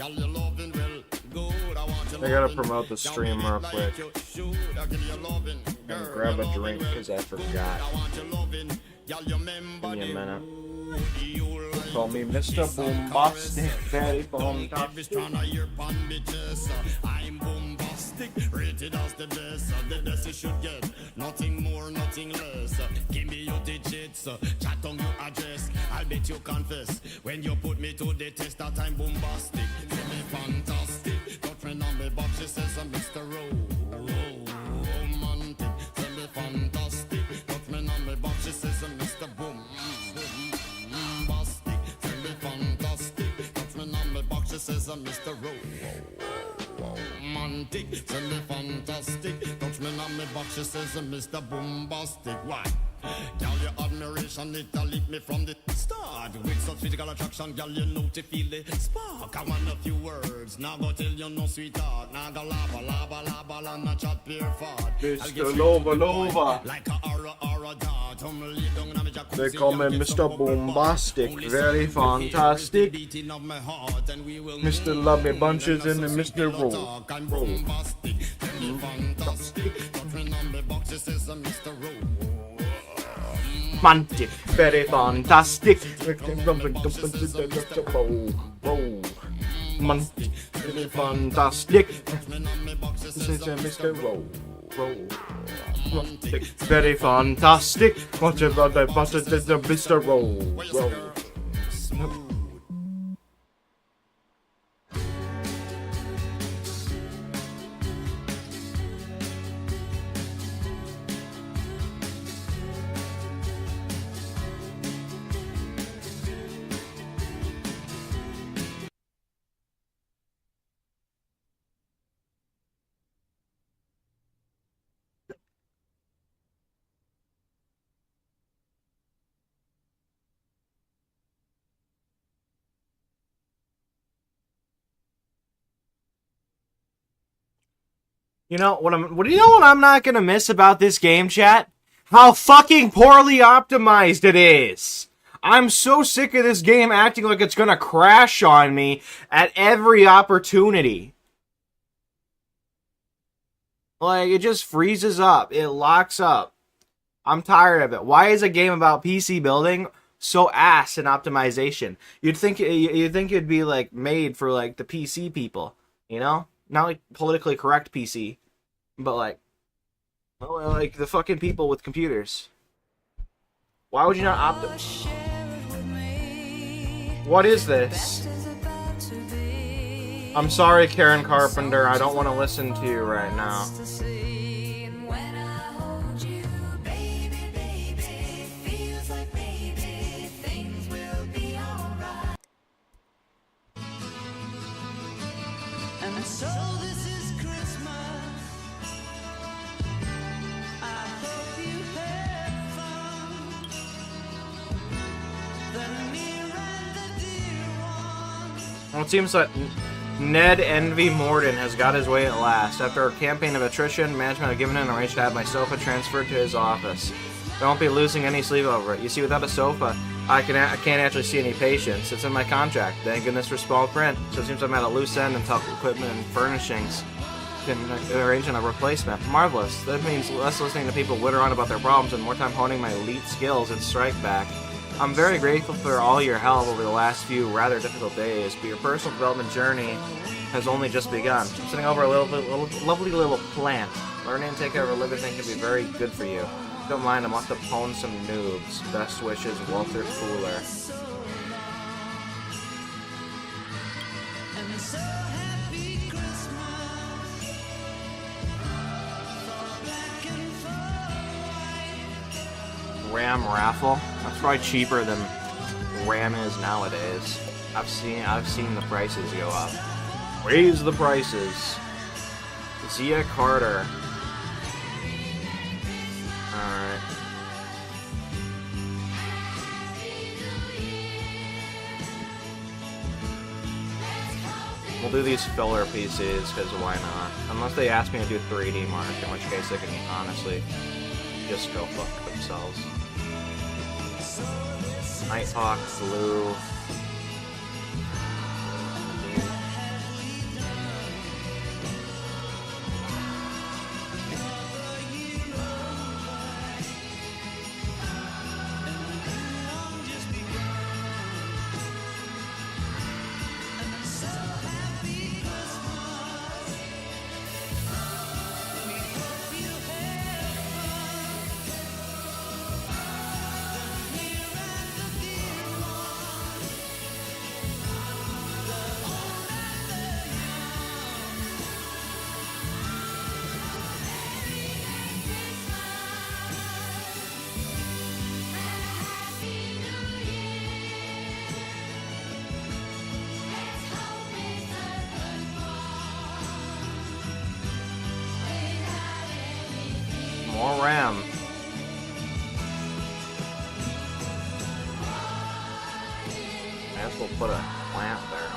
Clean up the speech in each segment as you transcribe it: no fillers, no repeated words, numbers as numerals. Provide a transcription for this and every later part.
I gotta promote the stream real quick. And grab a drink because I forgot. Give me a minute. Call me Mr. Bombastic, very fantastic. I'm bombastic, rated as the best you should get. Nothing more, nothing less. Give me your digits, chat on your address. I'll bet you confess when you put me to the test that I'm bombastic. Tell me fantastic. Got friend on me box, she says I'm Mr. Romantic. Tell me fantastic. Got friend on me box, she says I'm Mr. Boom. She says I'm Mr. Romantic, tell me fantastic. Touch me on me box, she says I'm Mr. Bombastic. Why? Girl, your admiration, it'll lead me from the start. With such physical attraction, girl, you know to feel the spark. I want a few words, now go tell you no sweetheart. Now go lava, and not chat pure fart. Mr. Lova. Like a aura dart. They call me Mr. Bombastic, very fantastic. Mr. Love Me Bunches and Mr. Roll. Romantic, very fantastic. Romantic, very fantastic. This is Mr. Roll. Very fantastic. What about the Mr. Roll? You know what I'm not gonna miss about this game, chat? How fucking poorly optimized it is. I'm so sick of this game acting like it's gonna crash on me at every opportunity. Like, it just freezes up. It locks up. I'm tired of it. Why is a game about PC building so ass in optimization? You'd think it'd be like made for like the PC people, you know? Not like politically correct PC. But like the fucking people with computers. Why would you not optimize? What is this? I'm sorry, Karen Carpenter. I don't want to listen to you right now. Well, it seems that Ned Envy Morden has got his way at last. After a campaign of attrition, management have given him an arrangement to have my sofa transferred to his office. I won't be losing any sleep over it. You see, without a sofa, I can't actually see any patients. It's in my contract. Thank goodness for small print. So it seems I'm at a loose end until equipment and furnishings can arrange a replacement. Marvelous. That means less listening to people witter on about their problems and more time honing my elite skills and strike back. I'm very grateful for all your help over the last few rather difficult days, but your personal development journey has only just begun. I'm sitting over a lovely little plant. Learning and taking care of a living thing can be very good for you. Don't mind, I'm off to pwn some noobs. Best wishes, Walter Fuller. RAM raffle. That's probably cheaper than RAM is nowadays. I've seen the prices go up. Raise the prices. Zia Carter. Alright. We'll do these filler PCs, because why not? Unless they ask me to do 3D Mark, in which case they can honestly just go fuck themselves. Nighthawk, Blue. More RAM. I guess we'll put a plant there.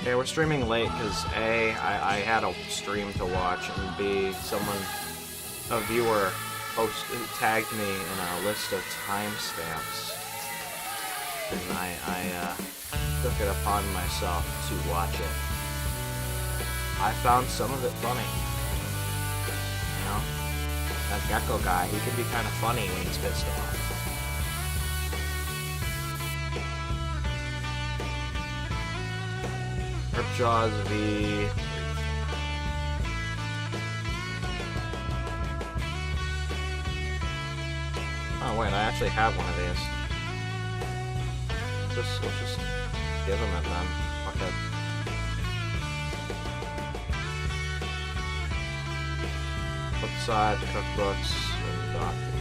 Okay, we're streaming late because A, I had a stream to watch, and B, a viewer tagged me in a list of timestamps. And I took it upon myself to watch it. I found some of it funny. You know? That gecko guy, he can be kind of funny when he's pissed off. Ripjaws V. Oh wait, I actually have one of these. Let's just give him it then. Fuck it. Flipside, cookbooks, and document.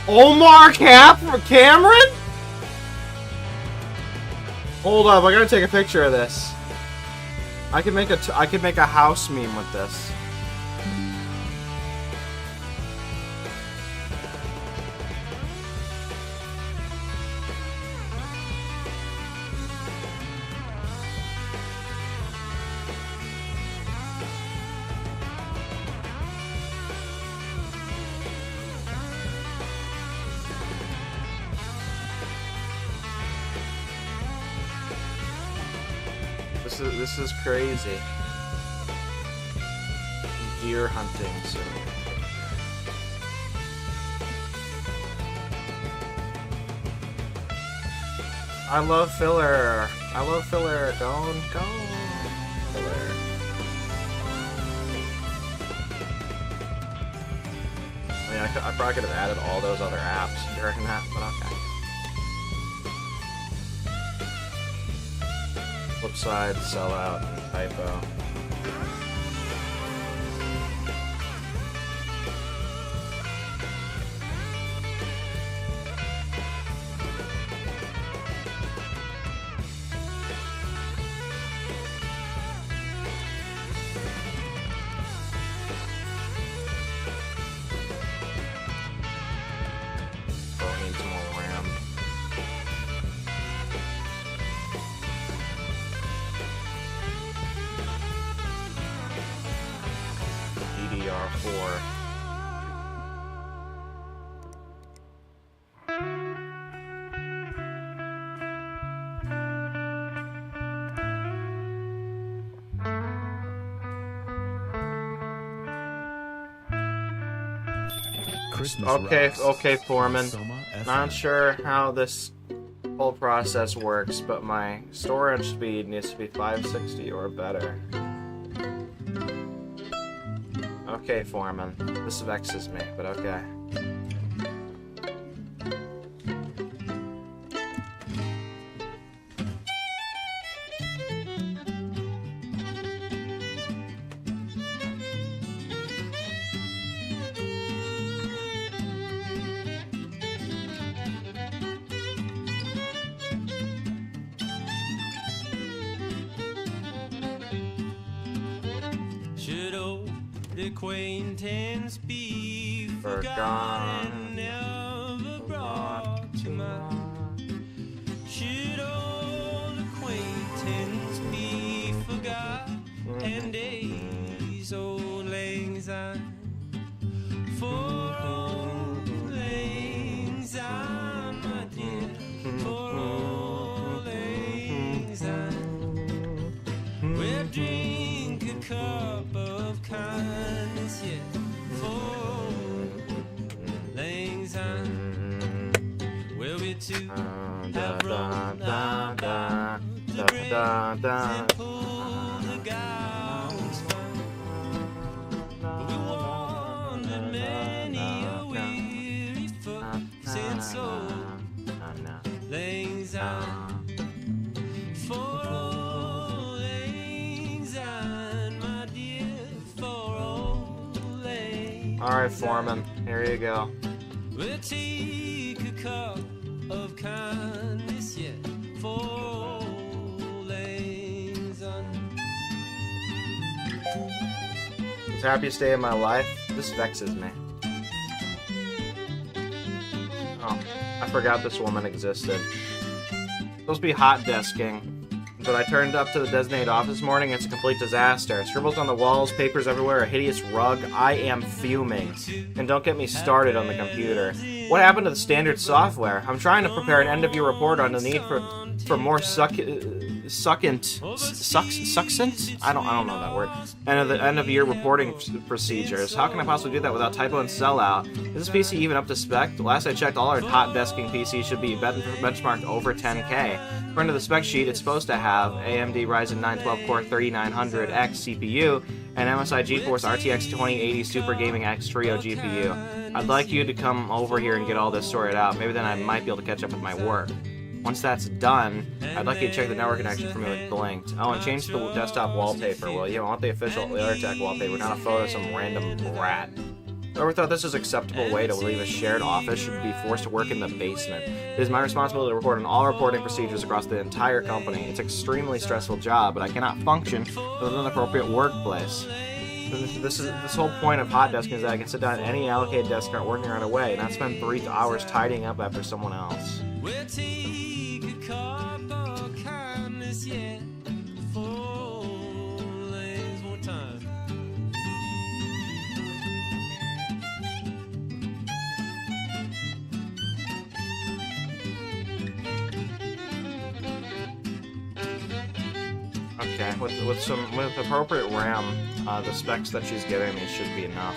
Omar Cameron? Hold up, I gotta take a picture of this. I could make a house meme with this. This is crazy. Deer hunting, so. I love filler. I love filler. Don't go. Filler. I mean, I probably could have added all those other apps during that, but okay. Flipside, sellout, typo. Oh, I need some more RAM. DDR4. Okay, Foreman. Not sure how this whole process works, but my storage speed needs to be 560 or better. Okay, Foreman. This vexes me, but okay. Acquaintance be forgotten, never brought to mind. Should old acquaintance be forgot, and days old lang syne? For old lang syne, my dear, for old lang to Da, da, da, da, da, da, pull the gowns down. But we wandered many a weary foot since old lang syne. For old lang syne, my dear, for old lang. Alright, Foreman, here you go. We'll take a cup of kindness yet for old lang syne. It's the happiest day of my life. This vexes me. Oh, I forgot this woman existed. Supposed to be hot desking, but I turned up to the designated office this morning. It's a complete disaster. Scribbles on the walls, papers everywhere, a hideous rug. I am fuming. And don't get me started on the computer. What happened to the standard software? I'm trying to prepare an end-of-year report on the need for more succinct? I don't know that word. And the end-of-year reporting procedures. How can I possibly do that without typo and sellout? Is this PC even up to spec? Last I checked, all our hot desking PCs should be benchmarked over 10K. According to the spec sheet, it's supposed to have AMD Ryzen 9 12 Core 3900X CPU and MSI GeForce RTX 2080 Super Gaming X Trio GPU. I'd like you to come over here and get all this sorted out. Maybe then I might be able to catch up with my work. Once that's done, I'd like you to check the network connection for me with Blinked. Oh, and change the desktop wallpaper. Well, you want the official AirTech wallpaper, not a photo of some random rat. Whoever thought this was an acceptable way to leave a shared office should be forced to work in the basement. It is my responsibility to report on all reporting procedures across the entire company. It's an extremely stressful job, but I cannot function within an appropriate workplace. This whole point of hot desking is that I can sit down at any allocated desk, start working right away, and not spend 3 hours tidying up after someone else. We'll take a cup of kindness yet for old lang's one time. Okay, with appropriate RAM, the specs that she's giving me should be enough.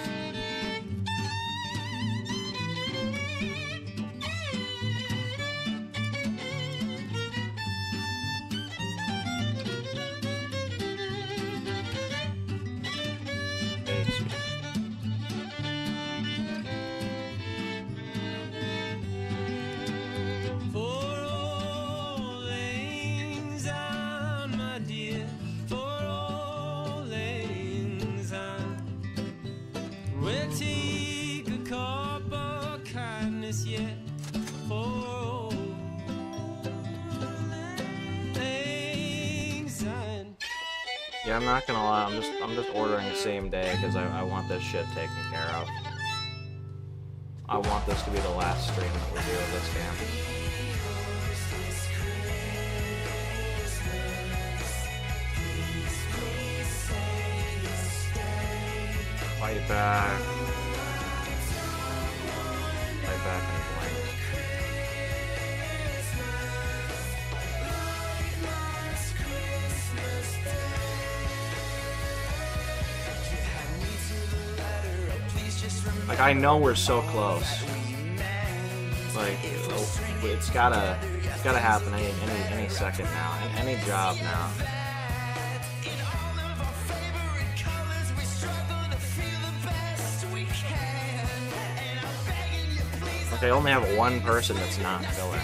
Yeah, I'm not gonna lie, I'm just ordering the same day because I want this shit taken care of. I want this to be the last stream that we do of this game. Fight back. Fight back and blink. Like, I know we're so close. Like, it's gotta happen any second now, any job now. Like, I only have one person that's not filler.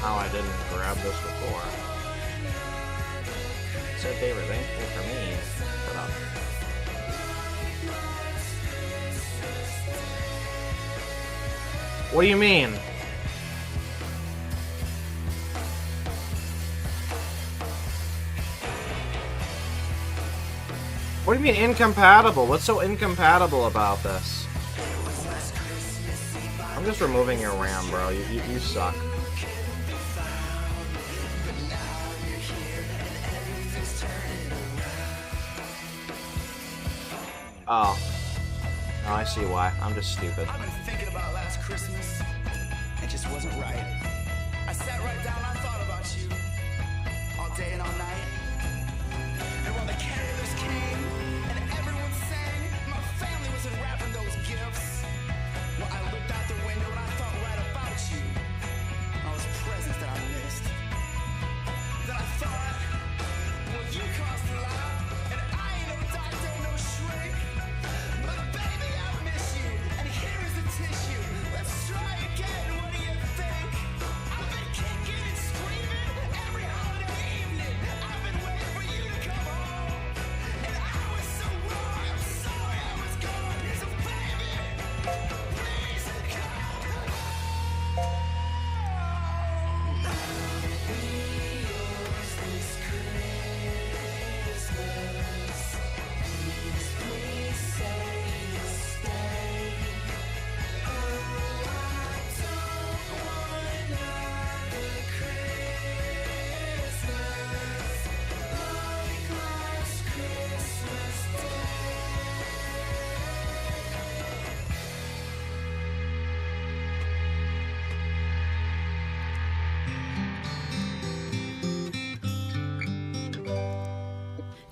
how I didn't grab this before. Said they were thankful for me. Shut up. What do you mean? What do you mean incompatible? What's so incompatible about this? I'm just removing your RAM, bro. You suck. Oh. Oh, I see why. I'm just stupid. I've been thinking about last Christmas. It just wasn't right. I sat right down and I thought about you all day and all night. And while the carolers came and everyone sang, my family was unwrapping those gifts. Well, I looked out the window and I thought right about you. All those presents that I missed. Then I thought, well, you cost a lot, and I ain't no doctor, no shrink. But baby, I miss you, and here is the tissue. Let's try again, what do you think? I've been kicking and screaming every holiday evening. I've been waiting for you to come home. And I was so wrong, I'm sorry I was gone. So baby, please come home.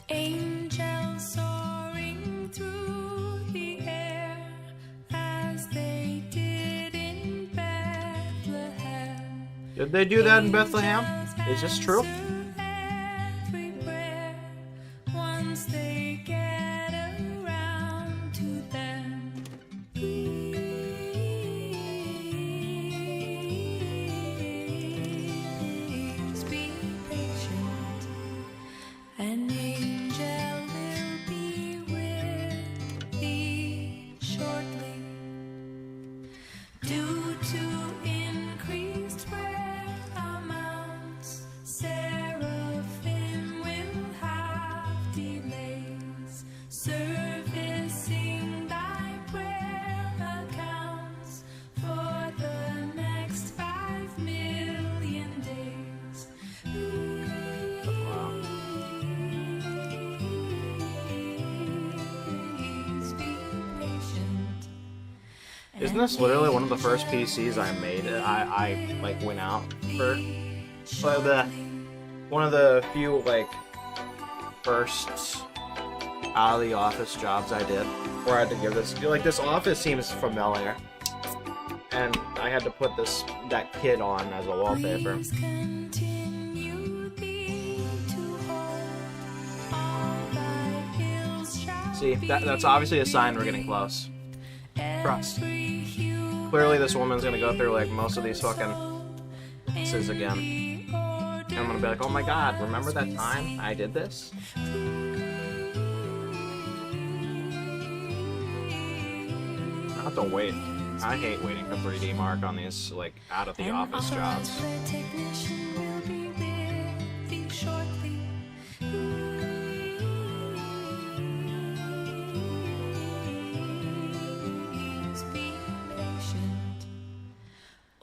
Angels soaring through the air as they did in Bethlehem. Did they do that in Bethlehem? Is this true? Everywhere, once they get around to them. Please be patient. An angel will be with thee shortly. Due to increased prayer amounts, seraphim will have delays, servicing thy prayer accounts for the next 5 million days. Please be patient. Isn't this literally one of the first PCs I made? I like went out for one of the few like first out of the office jobs I did, where I had to give this office seems familiar, and I had to put that kid on as a wallpaper. Please continue thee to hold all thy hills shall See, that's obviously a sign we're getting close. Trust. Clearly, this woman's gonna go through like most of these fucking pieces again. And I'm gonna be like, oh my god, remember that time I did this? I have to wait. I hate waiting for 3D Mark on these like out of the office jobs. Technician will be with thee shortly. Please be patient.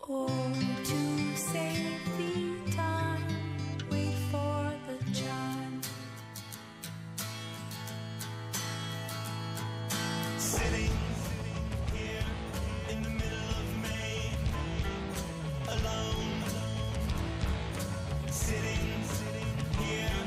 Oh, to save thee time, wait for the chime. Sitting here in the middle of May, alone. Sitting here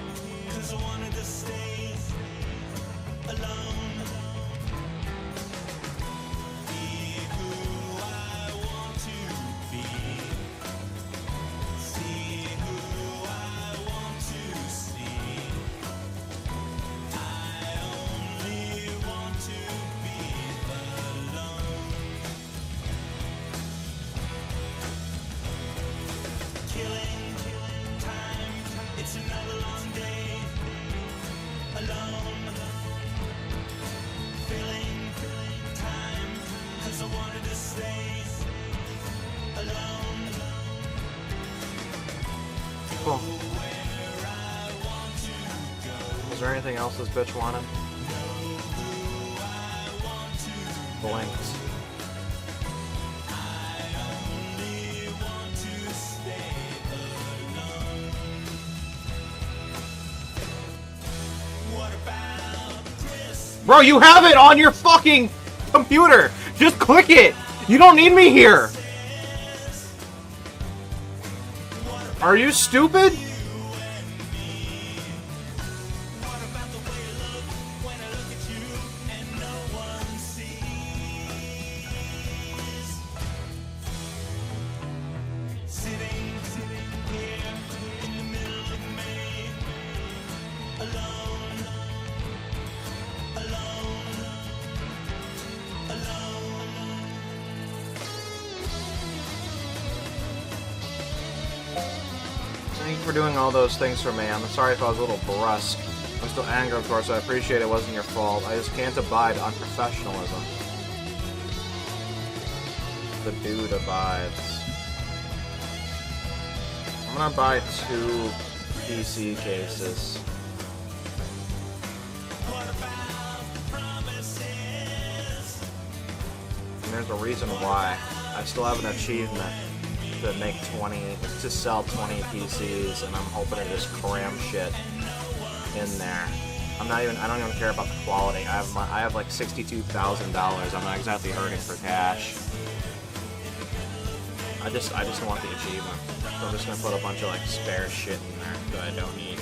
Cool. Is there anything else this bitch wanted? Blinks. Bro, you have it on your fucking computer! Just click it! You don't need me here! Are you stupid? Thank you for doing all those things for me. I'm sorry if I was a little brusque. I'm still angry, of course. I appreciate it wasn't your fault. I just can't abide unprofessionalism. The dude abides. I'm gonna buy 2 PC cases. And there's a reason why. I still have an achievement to make 20, to sell 20 PCs, and I'm hoping to just cram shit in there. I don't even care about the quality. I have like $62,000. I'm not exactly hurting for cash. I just want the achievement. So I'm just gonna put a bunch of like spare shit in there that I don't need.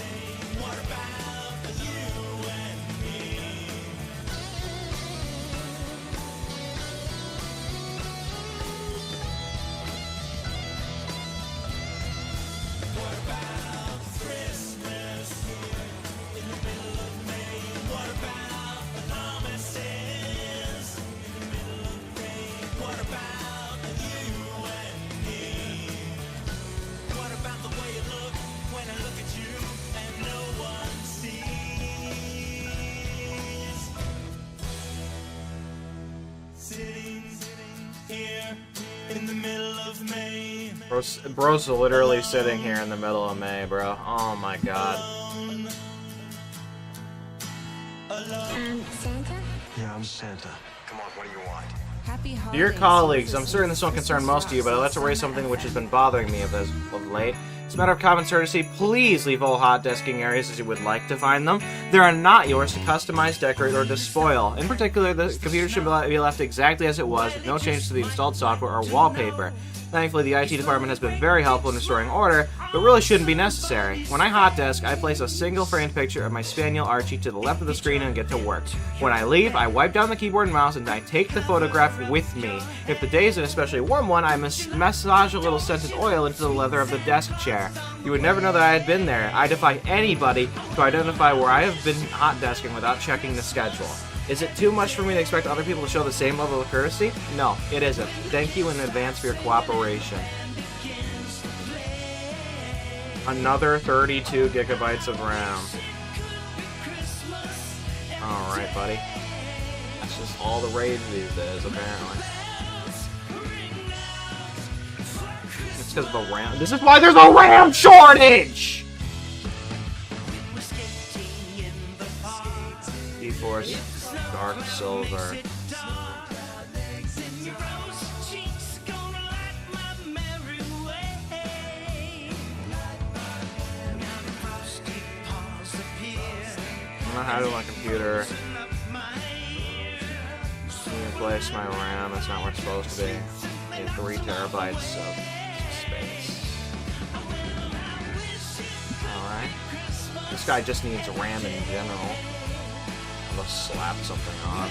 Bro's literally sitting here in the middle of May, bro. Oh my god. Santa? Yeah, I'm Santa. Come on, what do you want? Happy holidays. Dear colleagues, I'm certain this won't concern most of you, but I'd like to raise something which has been bothering me of late. It's a matter of common courtesy. Please leave all hot desking areas as you would like to find them. They are not yours to customize, decorate, or despoil. In particular, the computer should be left exactly as it was, with no changes to the installed software or wallpaper. Thankfully, the IT department has been very helpful in restoring order, but really shouldn't be necessary. When I hot desk, I place a single framed picture of my spaniel Archie to the left of the screen and get to work. When I leave, I wipe down the keyboard and mouse and I take the photograph with me. If the day is an especially warm one, I massage a little scented oil into the leather of the desk chair. You would never know that I had been there. I defy anybody to identify where I have been hot desking without checking the schedule. Is it too much for me to expect other people to show the same level of courtesy? No, it isn't. Thank you in advance for your cooperation. Another 32 gigabytes of RAM. Alright, buddy. That's just all the rage these days, apparently. It's because of the RAM. This is why there's a RAM shortage! GeForce Dark Silver. I'm not having my computer. Replace my RAM. That's not where it's supposed to be. I need 3 terabytes of space. Alright. This guy just needs RAM in general. I'll just slap something on.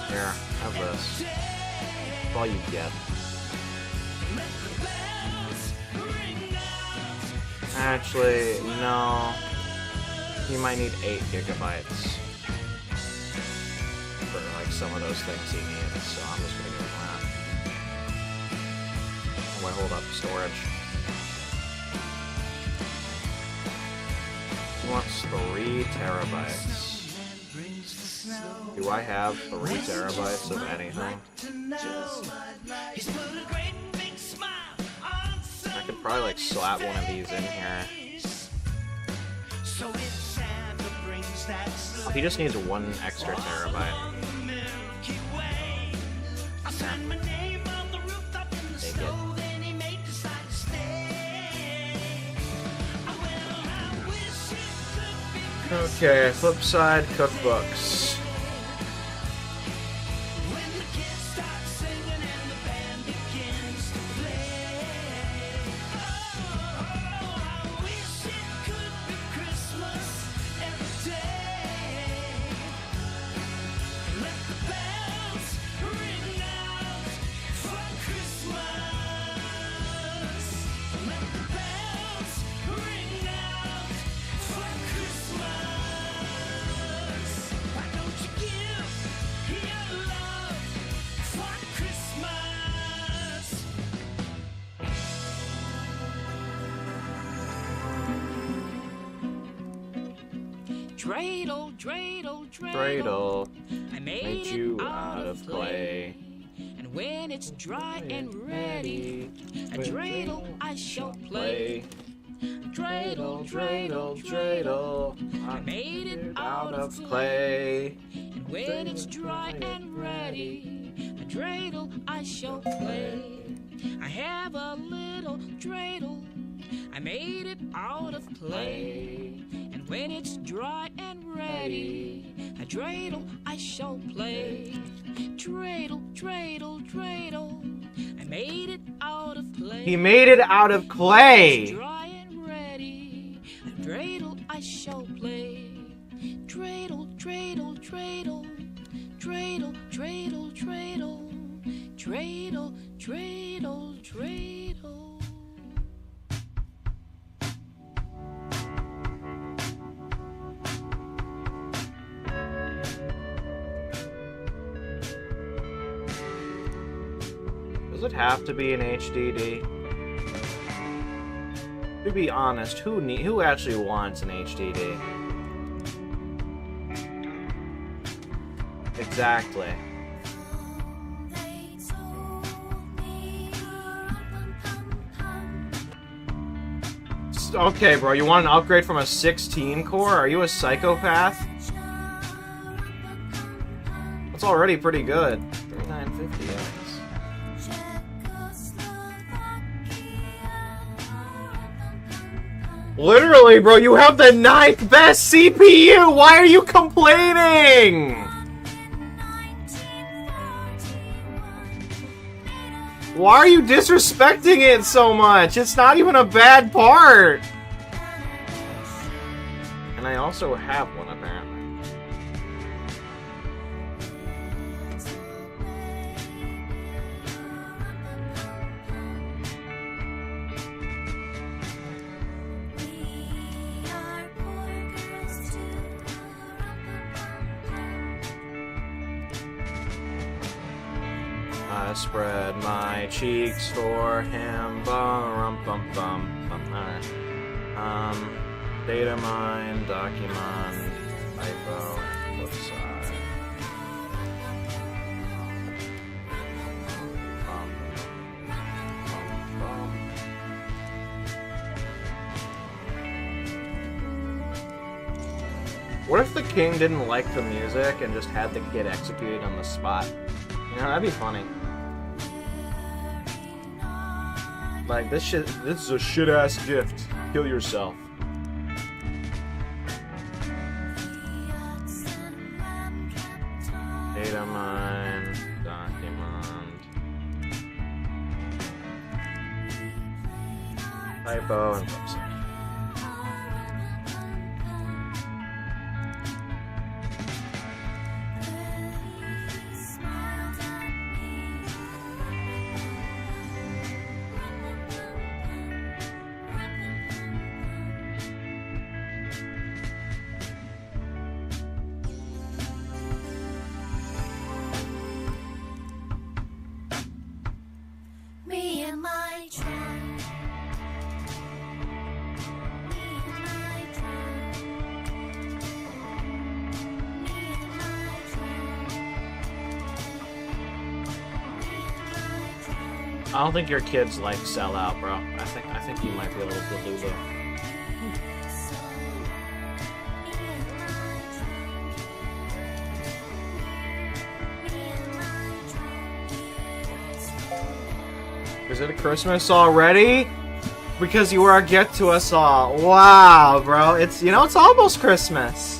Here, have this. That's all you get. Actually, no. You might need 8 gigabytes for like some of those things he needs, so I'm just gonna give him that. Hold up storage. He wants 3 terabytes. Do I have 3 terabytes of anything? I could probably like slap one of these in here. Oh, he just needs 1 extra terabyte. Take it. Okay, flip side, cookbooks. Dreidel, dreidel, Dreidel, I made you out of clay. And when it's dry and ready, a dreidel I shall play. Dreidel, dreidel, dreidel, I made it out of clay. And when it's dry and ready, a dreidel I shall play. I have a little dreidel, I made it out of clay. And when it's dry and ready, a dreidel I shall play. Dreidel, dreidel, dreidel, I made it out of clay. He made it out of clay. Dry and ready, a dreidel I shall play. Dreidel, dreidel, dreidel, dreidel, dreidel, dreidel, dreidel, dreidel, dreidel. Does it have to be an HDD? To be honest, who actually wants an HDD? Exactly. Okay, bro, you want an upgrade from a 16 core? Are you a psychopath? That's already pretty good. 3950X. Literally, bro, you have the 9th best CPU! Why are you complaining? Why are you disrespecting it so much? It's not even a bad part! And I also have one, apparently. I spread my cheeks for him. Bum bum bum bum. Alright. Data mine, document, typo, flip side. Bum, bum, bum. What if the king didn't like the music and just had the kid executed on the spot? You know, that'd be funny. Like, this is a shit-ass gift. Kill yourself. Data mine, document. Typo and website. Me and my truck. I don't think your kids like sell out, bro. I think you might be a little delulu. Is it Christmas already? Because you were a gift to us all. Wow, bro. It's, you know, it's almost Christmas.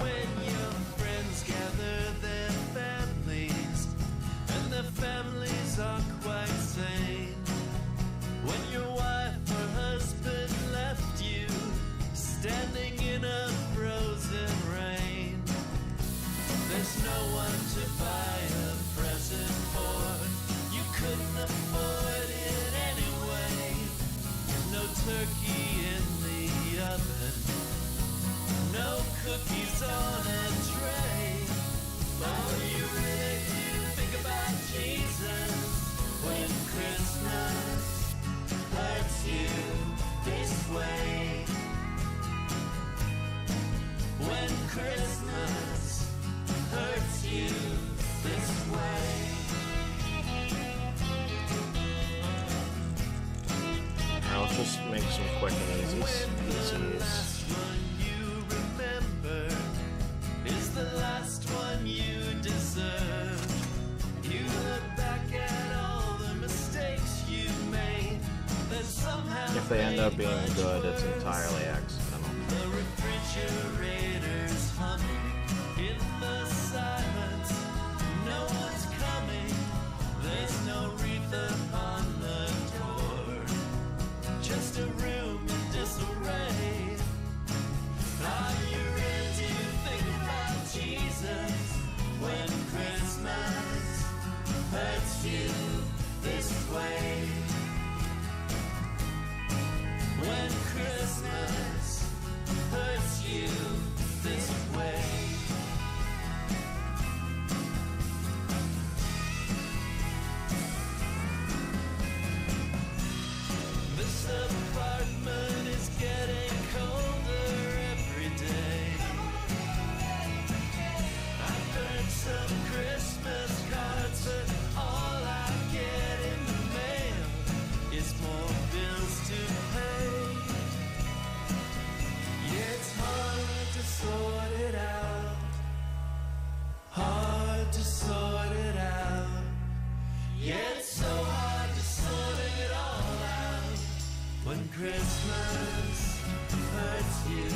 When your friends gather their families, and their families are quite sane. When your wife or husband left you, standing in a frozen rain. There's no one to buy a present for. You couldn't afford it anyway. No turkey in the oven. No cookies on a tray. Oh, you really do think about Jesus when Christmas hurts you this way. When Christmas hurts you this way. Alright, let's just make some quick and easies. You remember is the last one you deserve. You look back at all the mistakes you made, then somehow If they end up being good, it's entirely accidental. the refrigerator's humming in the silence. No one's coming. There's no wreath upon the door. Just a room in disarray. Are you ready to think about Jesus when Christmas hurts you this way? When Christmas hurts you this way. This apartment is getting colder every day. I burned some Christmas cards, but all I get in the mail is more bills to pay. Yeah, it's hard to sort it out. Hard to sort it out. Yeah, it's so hard to sort it all out. When Christmas hurts you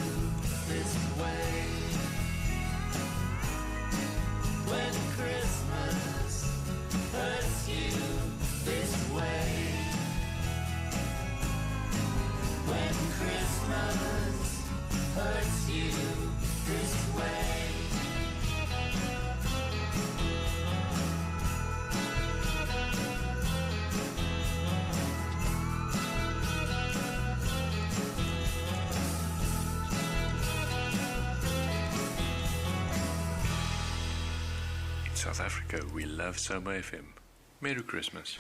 this way. When Christmas hurts you this way. When Christmas hurts you this way. In South Africa, we love Soma FM. Merry Christmas.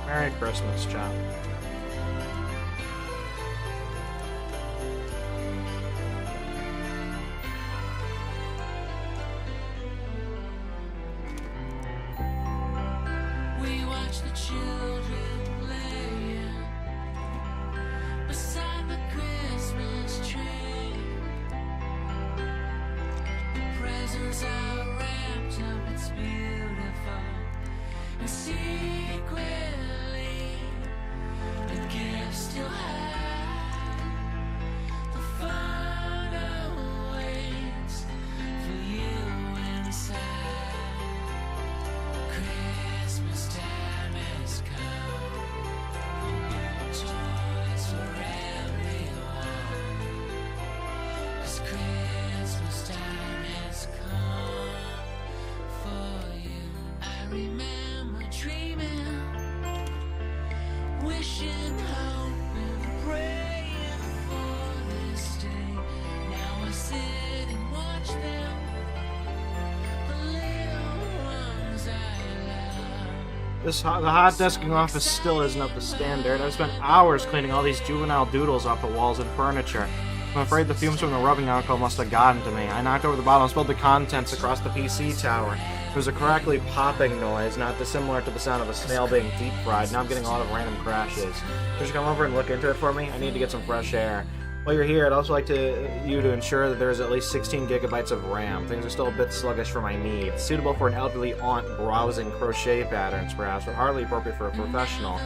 Merry Christmas, chat. We watch the children playing beside the Christmas tree. Presents are wrapped up, it's beautiful. And secretly, The hot desking office still isn't up to standard. I've spent hours cleaning all these juvenile doodles off the walls and furniture. I'm afraid the fumes from the rubbing alcohol must have gotten to me. I knocked over the bottle and spilled the contents across the PC tower. There was a crackly popping noise, not dissimilar to the sound of a snail being deep fried. Now I'm getting a lot of random crashes. Could you come over and look into it for me? I need to get some fresh air. While you're here, I'd also like you to ensure that there is at least 16 gigabytes of RAM. Things are still a bit sluggish for my needs. Suitable for an elderly aunt browsing crochet patterns, perhaps, but hardly appropriate for a professional.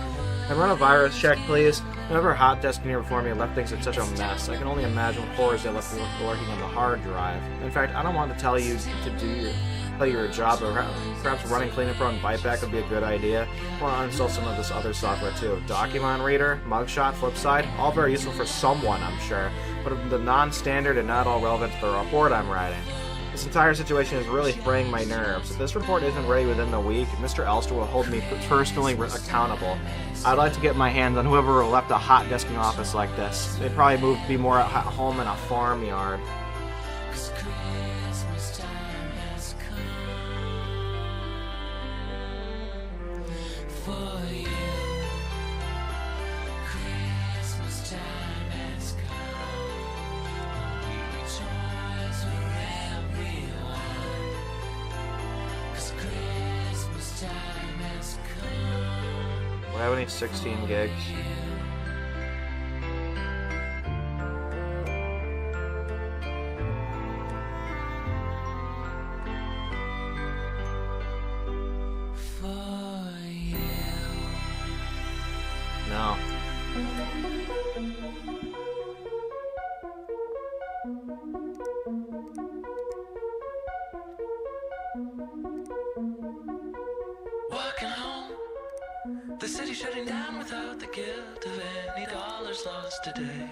And run a virus check, please. Whoever hot desk here before me left things in such a mess. I can only imagine what horrors they left lurking on the hard drive. In fact, I don't want to tell you your job, but perhaps running cleanup run Byteback would be a good idea. I want to uninstall some of this other software too. Document Reader, Mugshot, Flipside, all very useful for someone, I'm sure, but the non-standard and not all relevant to the report I'm writing. This entire situation is really fraying my nerves. If this report isn't ready within the week, Mr. Elster will hold me personally accountable. I'd like to get my hands on whoever left a hot desking office like this. They'd probably be more at home in a farmyard. Why would I need 16 gigs? No. Walking home, the city shutting down without the guilt of any dollars lost today.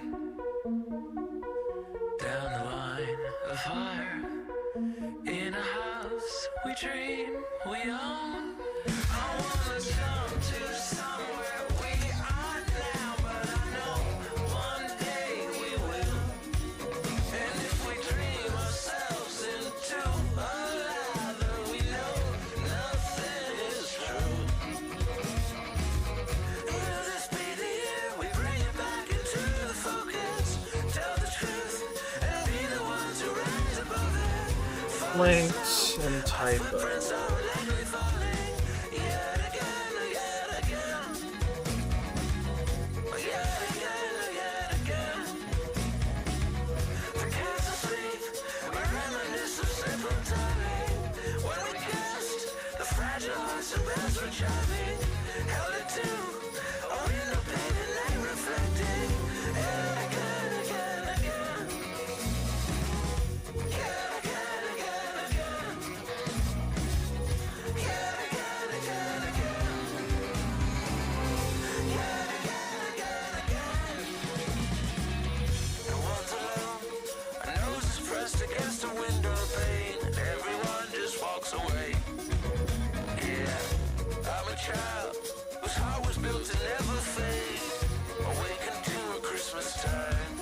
Down the line of fire, in a house we dream we own. I wanna come to somewhere we are now, but I know one day we will. And if we dream ourselves into a lather, we know nothing is true. Will this be the year we bring it back into the focus? Tell the truth and be the ones who rise above it. Links and typo. Footprints are likely falling yet again, yet again. Yet again, yet again. The cats asleep, we reminisce of simple timing. When we kissed, the fragile hearts and bells were chiming. Held it to a window pane and light reflecting. Yet again, again, again. Yet again, again, again. Yet again, again, again. Yet again, again, again. And one's alone, a nose is pressed against a window pane, and everyone just walks away. Yeah, I'm a child whose heart was built to never fade. Awaken to a Christmas time.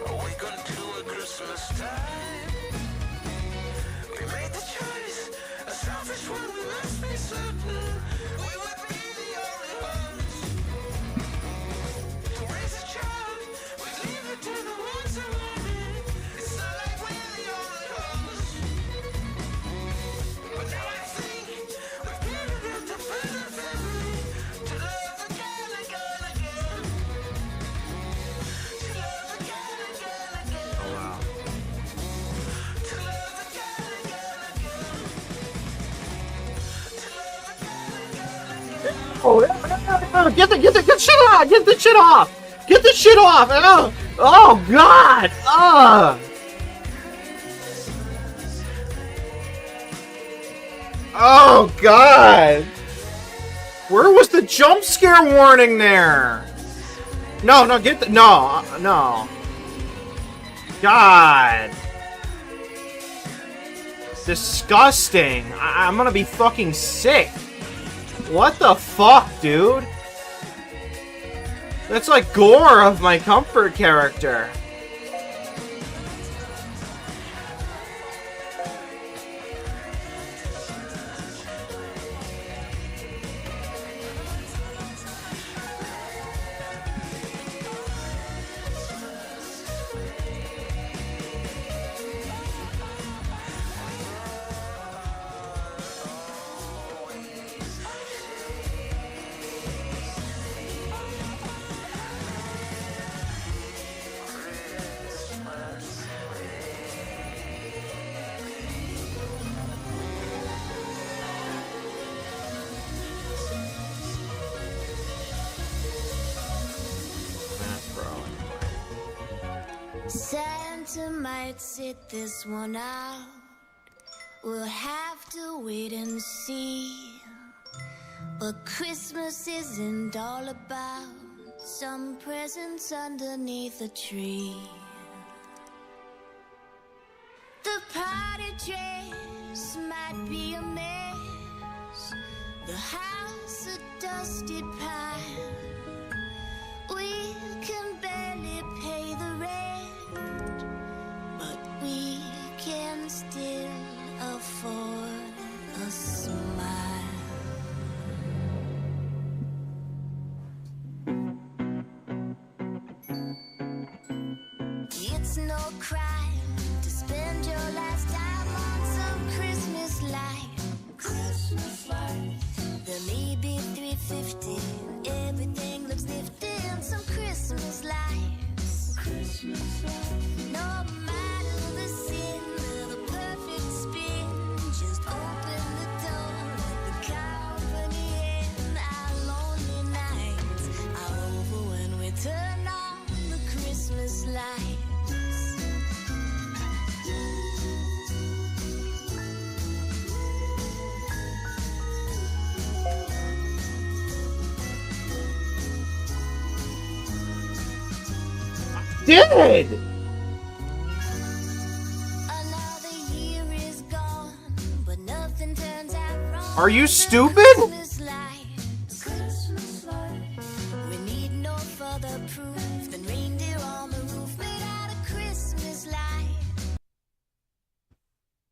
Awaken to a Christmas time. We made the choice, a selfish one, we must be certain. We would be the only ones to raise a child. We leave it to the ones who want it. It's not like we're the only ones. But now I think we've given it to present family to love again, again, again. To love again, again, again. Oh wow. To love again, again, again. To love again, again, again. Oh, get the shit off! Get the shit off! Get the shit off! Oh god! Oh god! Where was the jump scare warning there? No, get the no. God. Disgusting. I'm gonna be fucking sick. What the fuck, dude? That's like gore of my comfort character. Santa might sit this one out. We'll have to wait and see. But Christmas isn't all about some presents underneath a tree. The party dress might be a mess, the house a dusty pile. We can barely pay the rent, but we can still afford a smile. It's no crime to spend your last dime on some Christmas lights. Christmas lights. There may be $3.50, everything looks nifty, and some Christmas lights. Christmas lights. No matter the sin or the perfect spin, just open the door, let the company in. Our lonely nights are over when we turn on the Christmas lights. Did! Another year is gone, but nothing turns out wrong. Are you stupid? Christmas lights. Christmas lights. We need no further proof than reindeer on the roof made out of Christmas lights.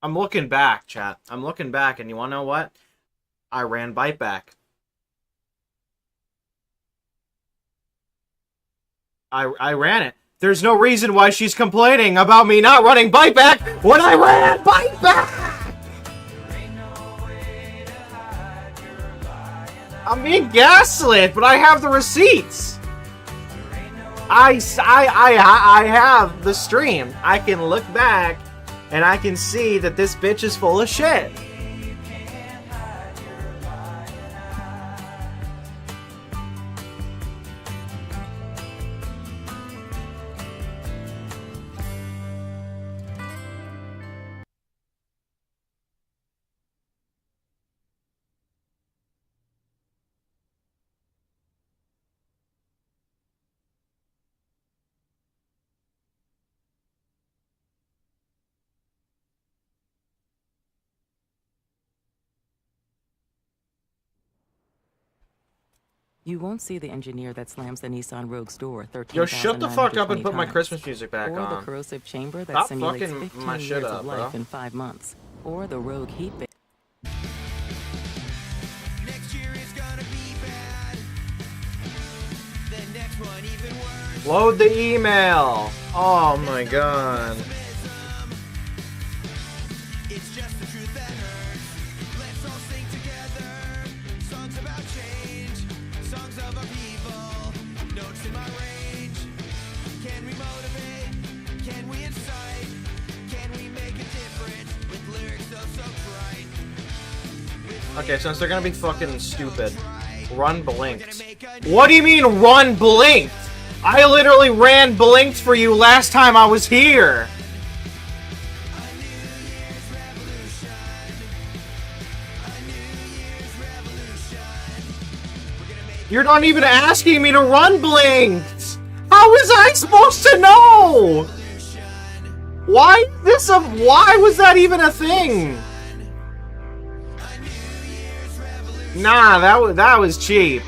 I'm looking back, chat. I'm looking back, and you wanna know what? I ran Bite Back. I ran it. There's no reason why she's complaining about me not running Bite Back when I ran Bite Back! I'm being gaslit, but I have the receipts. I have the stream. I can look back and I can see that this bitch is full of shit. You won't see the engineer that slams the Nissan Rogue's door 13,920 Yo, shut the fuck up and put my times. Christmas music back Or the on. corrosive chamber that Stop simulates fucking 15 my years shit of up, life bro. in 5 months. Or the Rogue heat base. Next year is gonna be bad. The next one even worse. Load the email. Oh my god. It's just the truth that hurts. Let's all sing together. Songs about change. Songs of upheaval. Notes in my range. Can we motivate? Can we incite? Can we make a difference with lyrics so trite? Okay, since they're gonna be fucking stupid, run blinked. What do you mean run blinked? I literally ran blinked for you last time I was here. You're not even asking me to run blinked. How was I supposed to know? Why was that even a thing? Nah, that was cheap.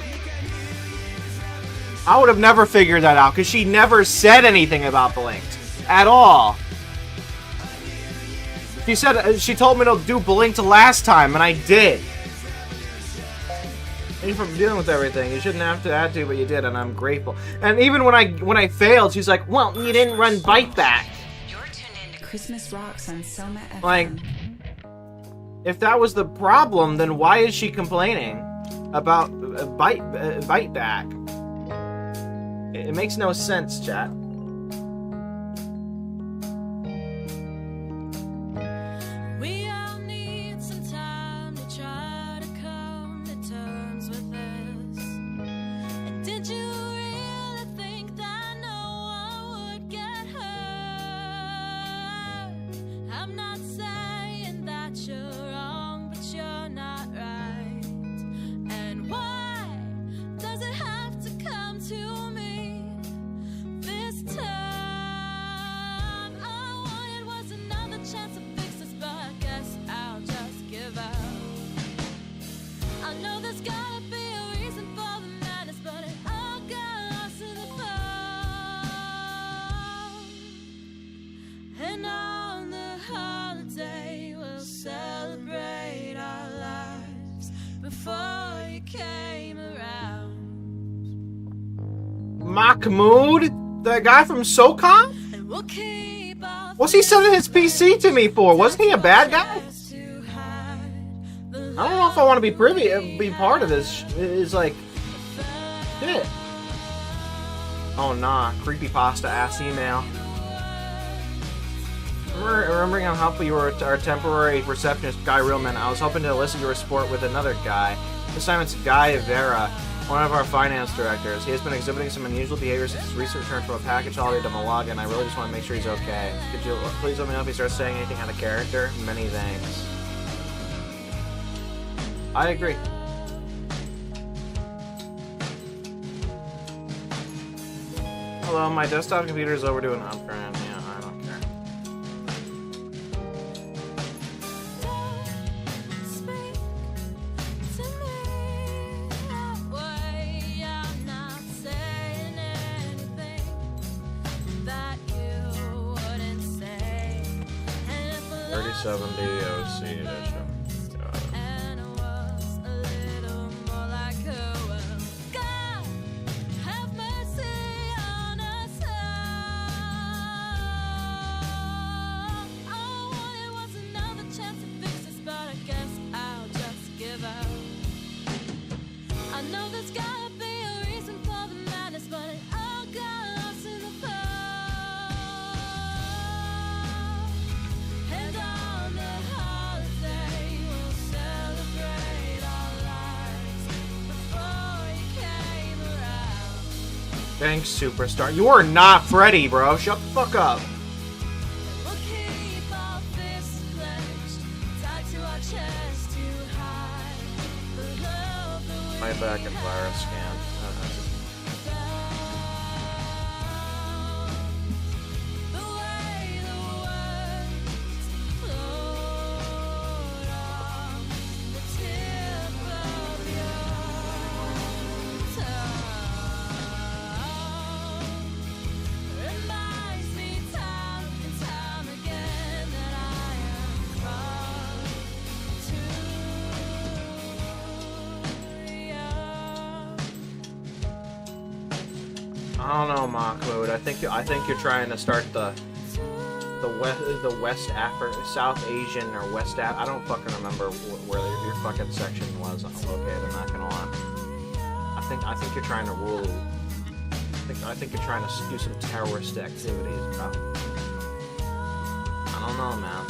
I would have never figured that out because she never said anything about blinked at all. She told me to do blinked last time, and I did. Thank you for dealing with everything. You shouldn't have to add to, but you did, and I'm grateful. And even when I failed, she's like, "Well, you didn't run Bite Back." Christmas Rocks on Selma FM. Like, if that was the problem, then why is she complaining about Bite Back? It makes no sense, chat. We all need some time to try to come to terms with this. And did you really think that no one would get hurt? Mahmood? The guy from SOCOM? What's he sending his PC to me for? Wasn't he a bad guy? I don't know if I want to be be part of this. It's like, shit. Oh nah, creepypasta ass email. Remembering how helpful you were to our temporary receptionist, Guy Realman, I was hoping to elicit your support with another guy. This time it's Guy Vera, one of our finance directors. He has been exhibiting some unusual behavior since his recent return from a package holiday to Malaga, and I really just want to make sure he's okay. Could you please let me know if he starts saying anything out of character? Many thanks. I agree. Hello, my desktop computer is overdue an upgrade. Yeah, I don't care. OC edition. Thanks, superstar. You are not Freddy, bro. Shut the fuck up. My back and virus scan. I don't know, Mahmoud. I think you're trying to start the West Africa, South Asian or West I don't fucking remember where your fucking section was located. I'm not gonna lie. I think you're trying to rule. I think you're trying to do some terrorist activities, bro. I don't know, man.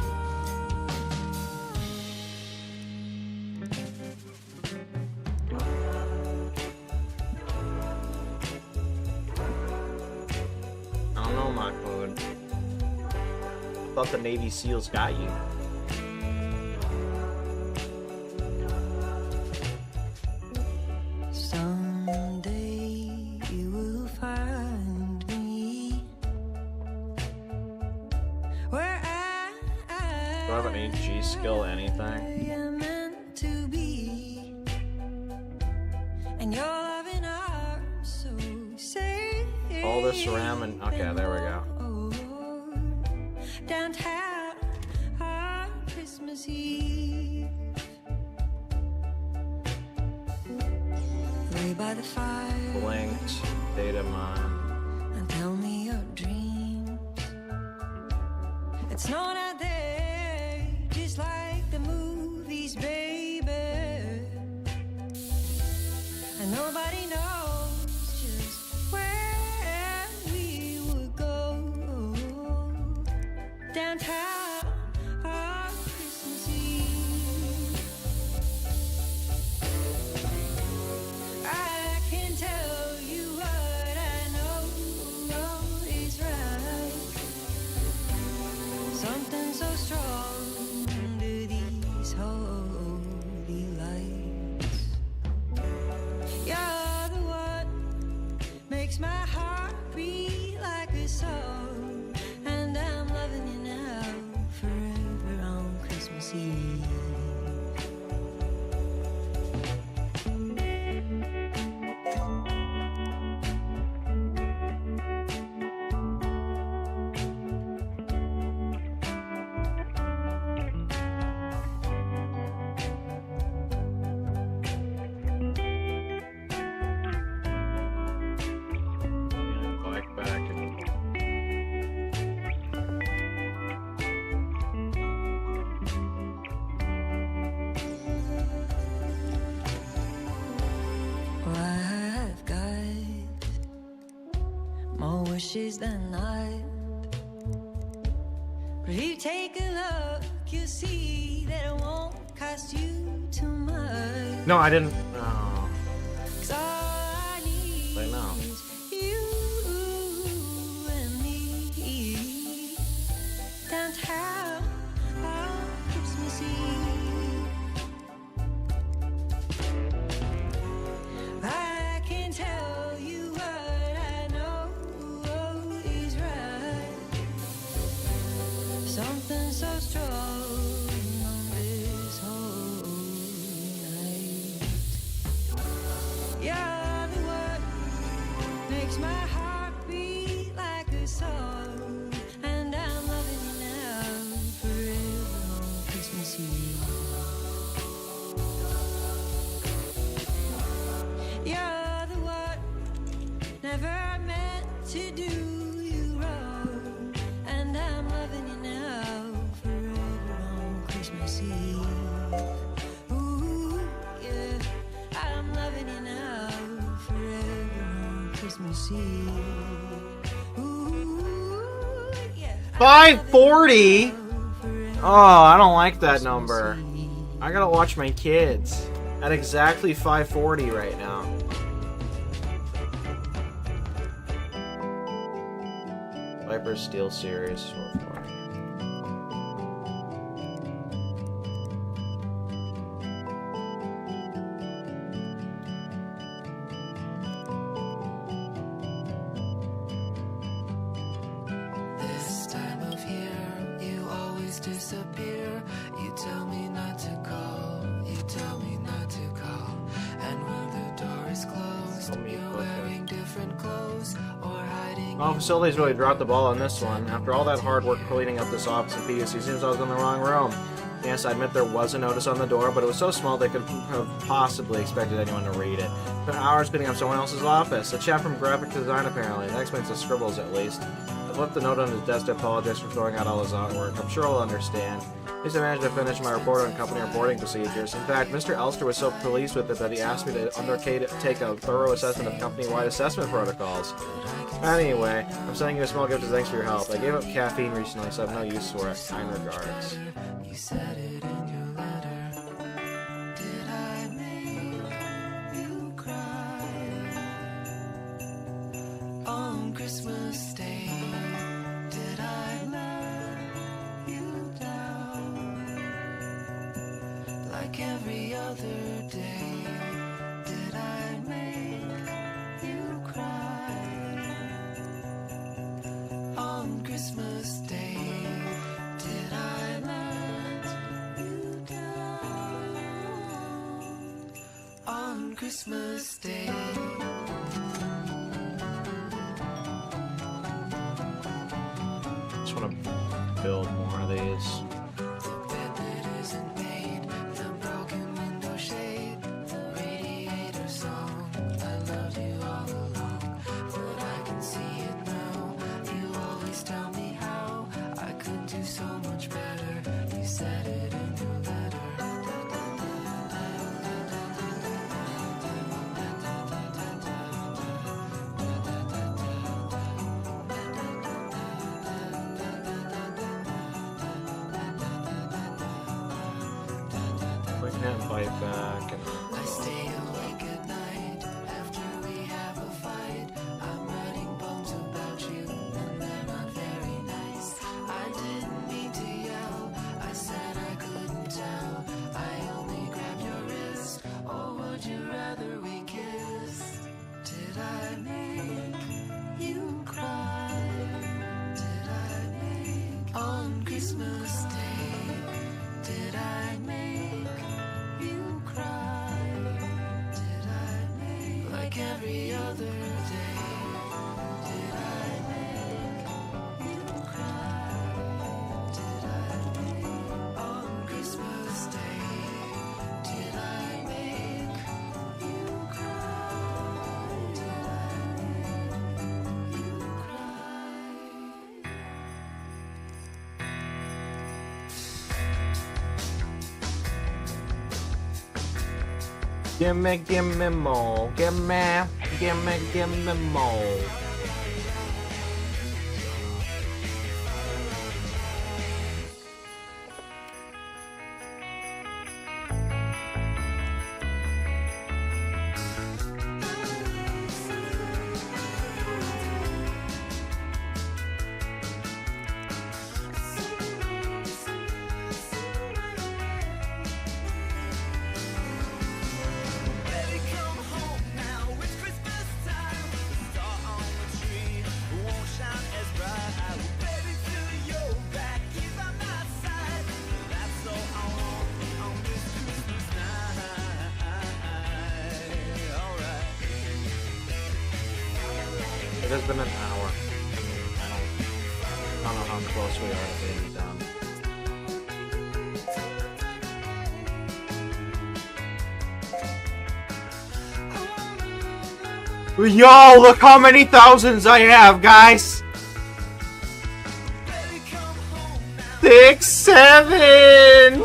I thought the Navy SEALs got you. Someday you will find me where I Do I have an AG skill, anything? am meant to be, and your loving arms so safe. All this RAM and okay, there we go. Downtown on Christmas Eve, lay by the fire, Blinked, data mine. and tell me your dreams. It's not out there, just like the movies, baby, and nobody knows just where we would go. Downtown on Christmas Eve, I can tell you what I know is right. Something vanishes the night. But if you take a look, you'll see that it won't cost you too much. No, I didn't. Oh. 'Cause all I need I know. is you and me downtown on Christmas Eve. I can tell you what I know is right. Something so strong on this whole night. You're the one makes my heart beat like a song, and I'm loving you now forever on Christmas Eve. You're the one never meant to do you wrong, and I'm loving you now forever on Christmas Eve. Ooh, yeah, I'm loving you now forever on Christmas Eve. Ooh, yeah. 540? Oh, I don't like that number. I gotta watch my kids. At exactly 540 right now. Viper Steel Series 440. This time of year, you always disappear. You tell me not to call. You tell me not to call. And when the door is closed, you're wearing different clothes or hiding. Well, facilities really dropped the ball on this one. After all that hard work cleaning up this office in PUC, it seems I was in the wrong room. Yes, I admit there was a notice on the door, but it was so small they couldn't have possibly expected anyone to read it. Spent hours cleaning up someone else's office. A chap from graphic design, apparently. That explains the scribbles, at least. I've left the note on his desk to apologize for throwing out all his artwork. I'm sure he'll understand. At least I managed to finish my report on company reporting procedures. In fact, Mr. Elster was so pleased with it that he asked me to undertake a thorough assessment of company-wide assessment protocols. Anyway, I'm sending you a small gift as thanks for your help. I gave up caffeine recently, so I have no use for it. Kind regards. You said it in your letter. Did I make you cry on Christmas Day? Did I let you down like every other day? Did I make you cry on Christmas Day? Did I let you down on Christmas Day? Just want to build more of these. The bed that isn't made, the broken window shade, the radiator song. I loved you all along, but I can see it now. You always tell me how I could do so much better. You said it in your letter. We can't fight back. I stay awake at night after we have a fight. I'm writing poems about you, and they're not very nice. I didn't mean to yell. I said I couldn't tell. I only grabbed your wrist. Or would you rather we kiss? Did I make you cry? Did I make on Christmas Day? Did I make you cry? Did I make like every other day? Did I make you cry? Did I make on Christmas Day? Did I make you cry? Did I make you cry? Gimme more. Gimme more. It has been an hour. I don't know how close we are to being done. Yo, look how many thousands I have, guys! 6, 7!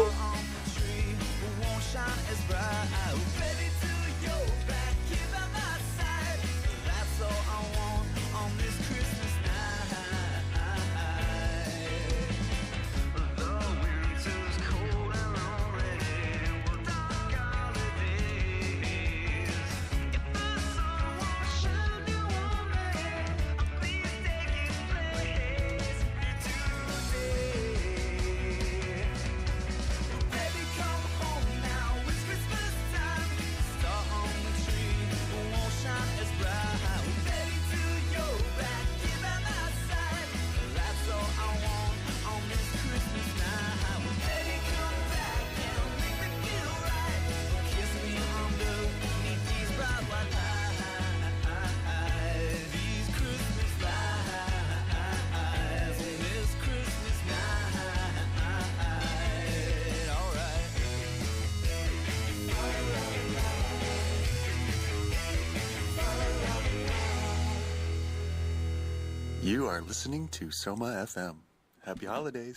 You are listening to Soma FM. Happy holidays.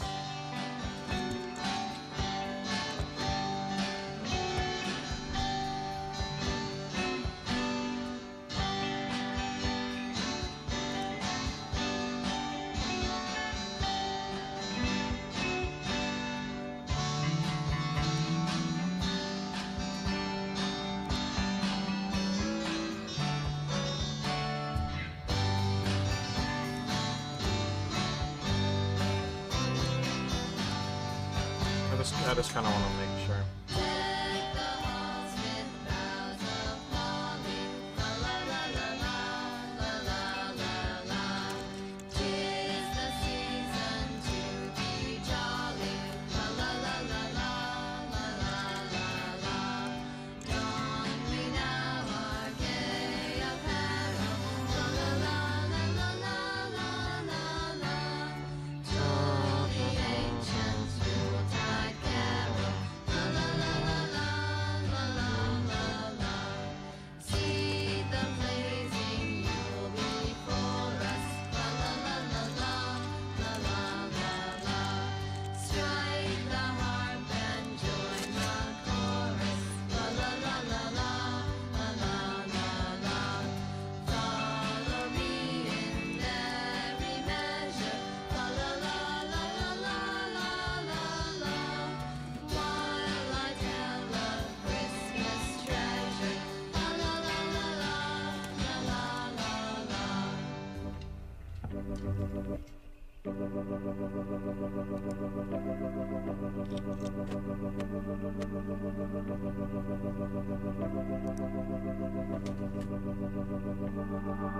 I just kind of want to make sure.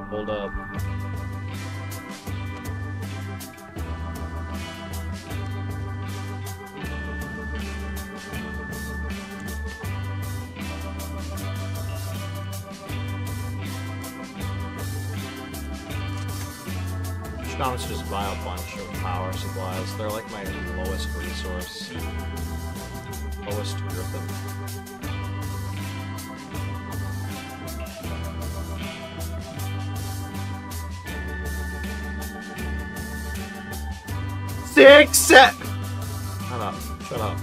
Hold up. Let's just buy a bunch of power supplies. They're like my lowest resource. Lowest griffin. Six, seven. Shut up. Shut up.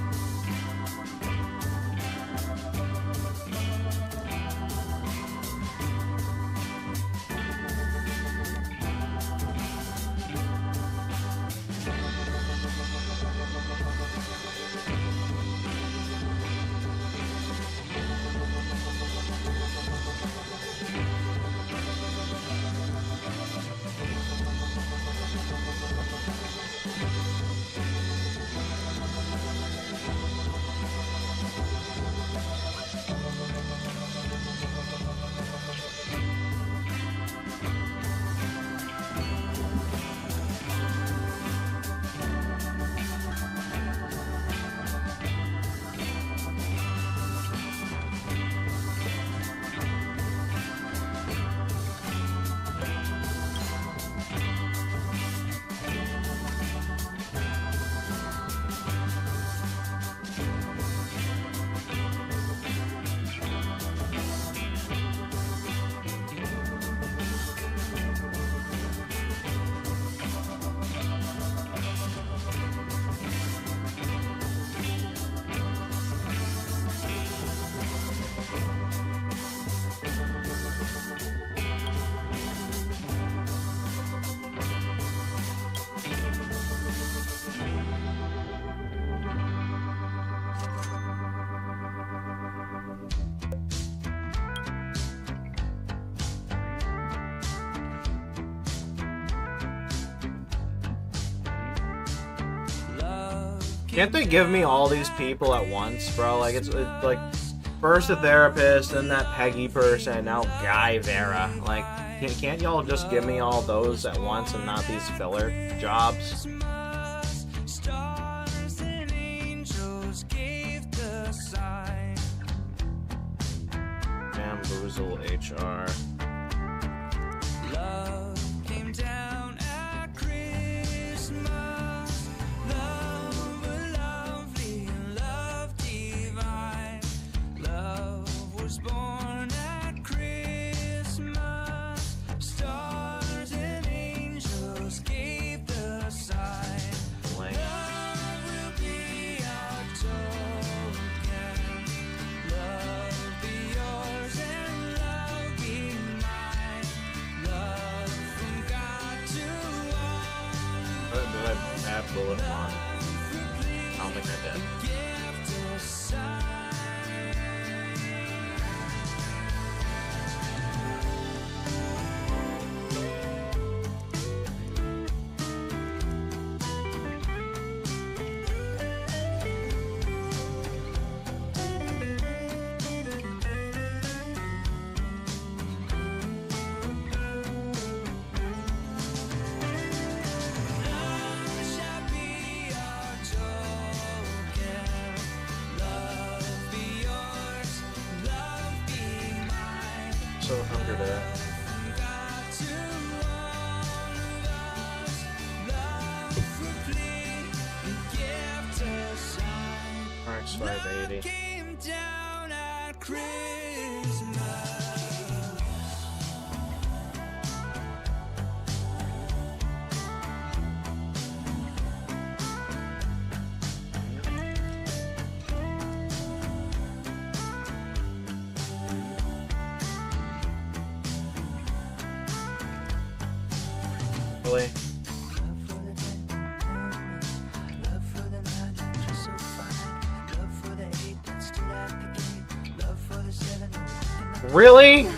Can't they give me all these people at once, bro? Like, it's like, first a therapist, then that Peggy person, now Guy Vera. Like, can't y'all just give me all those at once and not these filler jobs? Stars and angels gave the sign. Bamboozle HR. Love came down at Christmas. Love lovely and love divine. Love was born at Christmas. Stars and angels gave the sign. Like, Love will be our token. Love be yours and love be mine. Love from God to all. did I add bullet one? I don't think I did. Gift a sign. So hungry to RX 580. Came down at Christmas. Really? Really?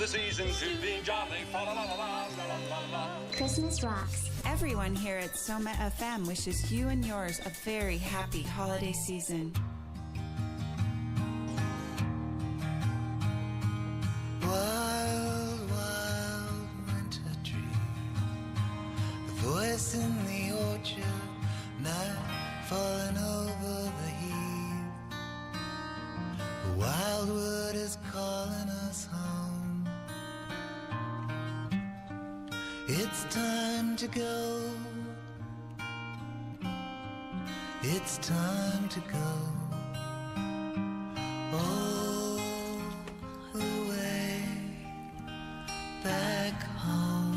the season to be jolly. Fa la la la la la la la. Christmas rocks. Everyone here at Soma FM wishes you and yours a very happy holiday season. Wild, wild winter dream. The voice in the orchard, night falling over the heath. The wildwood is calling us home. It's time to go. It's time to go. All the way back home.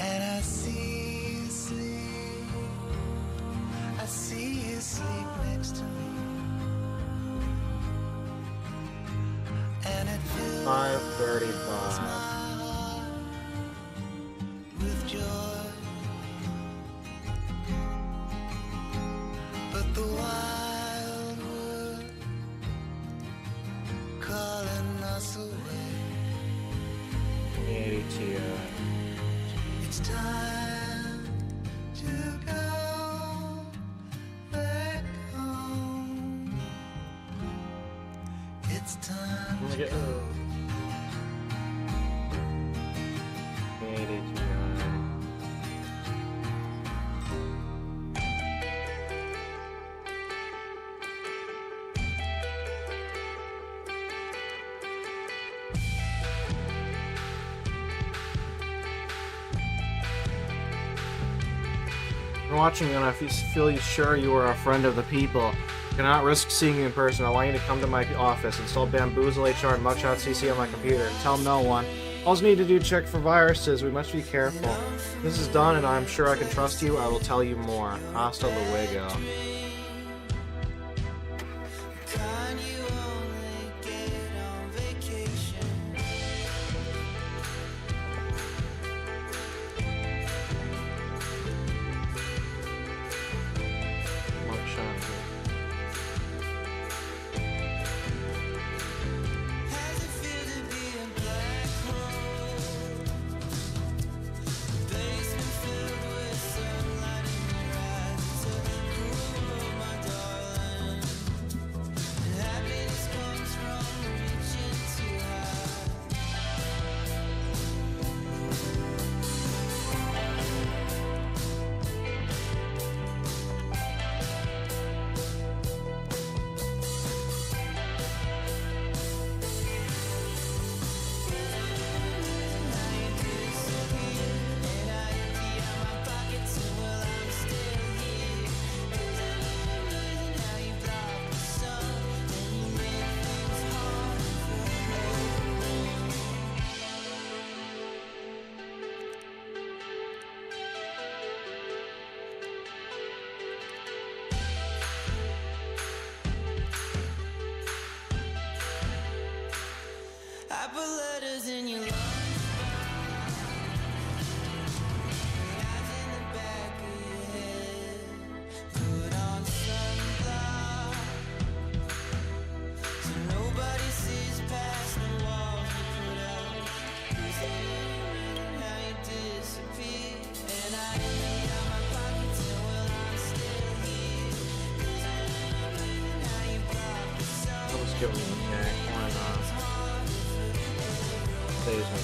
And I see you sleep. I see you sleep next to me. And it fills 5:35. my heart with joy. But the wildwood calling us away. 82. It's time to go back home. It's time to go. 82. You're watching and I feel sure you are a friend of the people. I cannot risk seeing you in person. I want you to come to my office, install Bamboozle HR and Mugshot CC on my computer, and tell no one. All you need to do is check for viruses. We must be careful. When this is done and I'm sure I can trust you, I will tell you more. Hasta luego. Can you only get on vacation? Mugshot. How's it feel to be a black hole? Basement filled with sunlight in your eyes. It's a cool world, my darling. And happiness comes from reaching too high. I put letters in your lunchbox, eyes in the back of your head. Put on sunblock so nobody sees past the walls you put up. Is it reason how you disappear? And I empty out my pockets and well I'm still here. Is it reason how you block the sun? I'll just give him the neck. Why not? Saves me.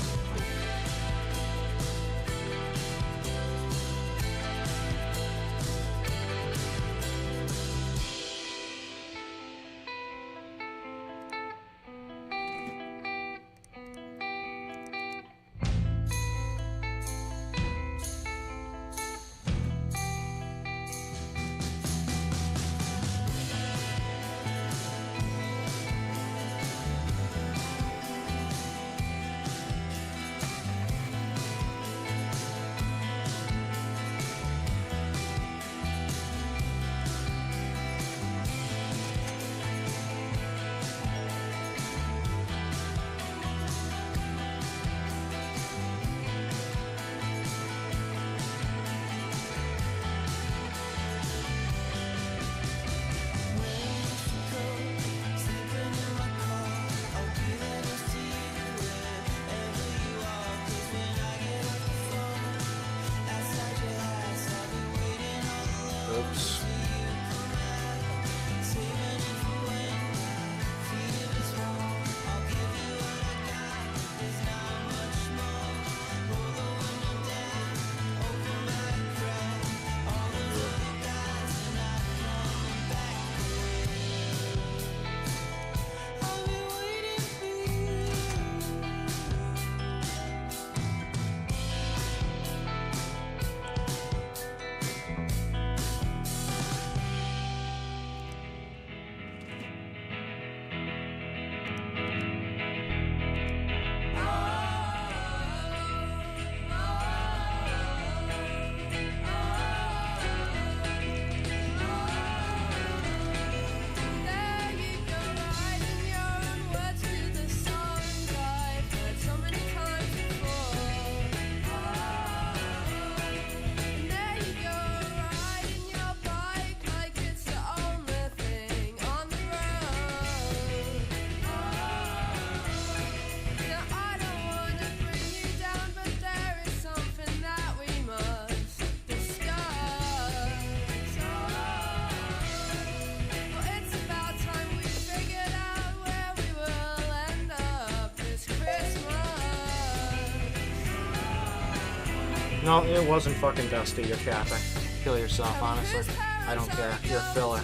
No, it wasn't fucking Dusty. You're capping. Kill yourself, honestly. I don't care. You're a filler.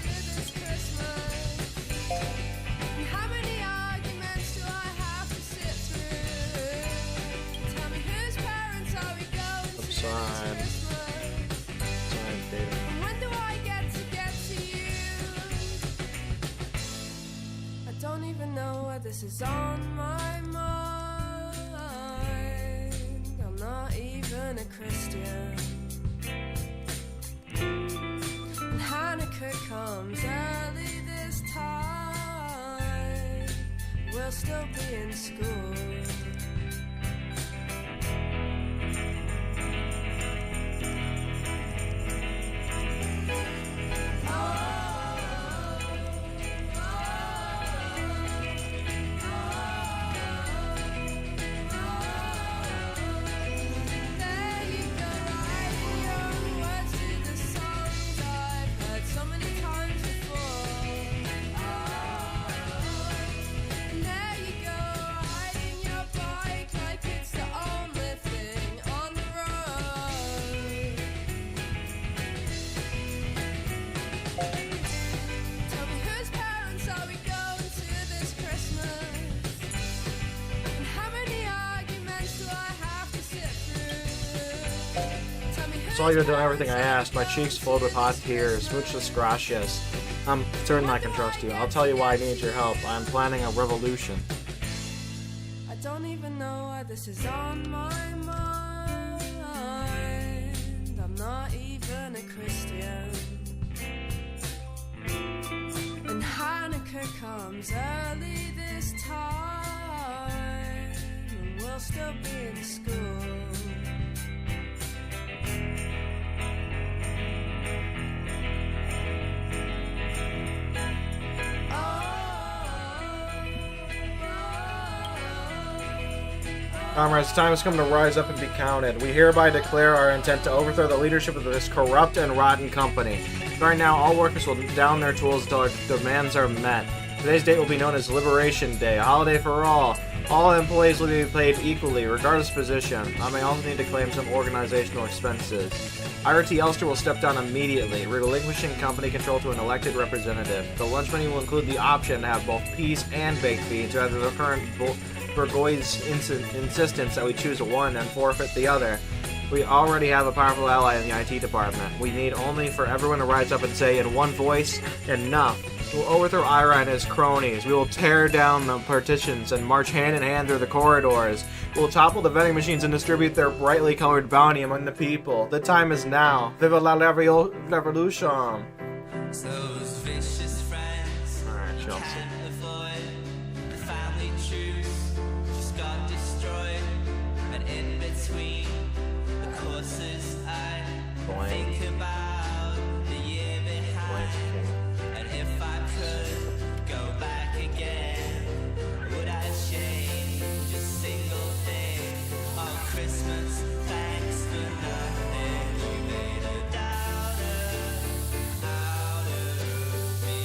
How many arguments do I have to sit through? Tell me whose parents are we going to Upside. this Christmas? Upside, David. And when do I get to you? I don't even know why this is on my mind. I'm not even a Christian. And Hanukkah comes early this time. We'll still be in school. Saw you doing everything I asked. My cheeks filled with hot tears. Muchas gracias. I'm certain I can trust you. I'll tell you why I need your help. I'm planning a revolution. I don't even know why this is on my mind. I'm not even a Christian. And Hanukkah comes early this time. And we'll still be in school. Comrades, the time has come to rise up and be counted. We hereby declare our intent to overthrow the leadership of this corrupt and rotten company. Starting now, all workers will down their tools until our demands are met. Today's date will be known as Liberation Day, a holiday for all. All employees will be paid equally, regardless of position. I may also need to claim some organizational expenses. IRT Elster will step down immediately, relinquishing company control to an elected representative. The lunch menu will include the option to have both peas and baked beans, rather than the current Burgoy's insistence that we choose one and forfeit the other. We already have a powerful ally in the IT department. We need only for everyone to rise up and say in one voice, enough. We'll overthrow Ira and his cronies. We will tear down the partitions and march hand in hand through the corridors. We will topple the vending machines and distribute their brightly colored bounty among the people. The time is now. Viva la revolution! Those vicious friends. Alright, Chelsea. Can't avoid the family truce. Just got destroyed. And in between the courses I think about the year behind. And if I could go back again, would I change a single thing? On Christmas, thanks for nothing. You made a doubter out of me.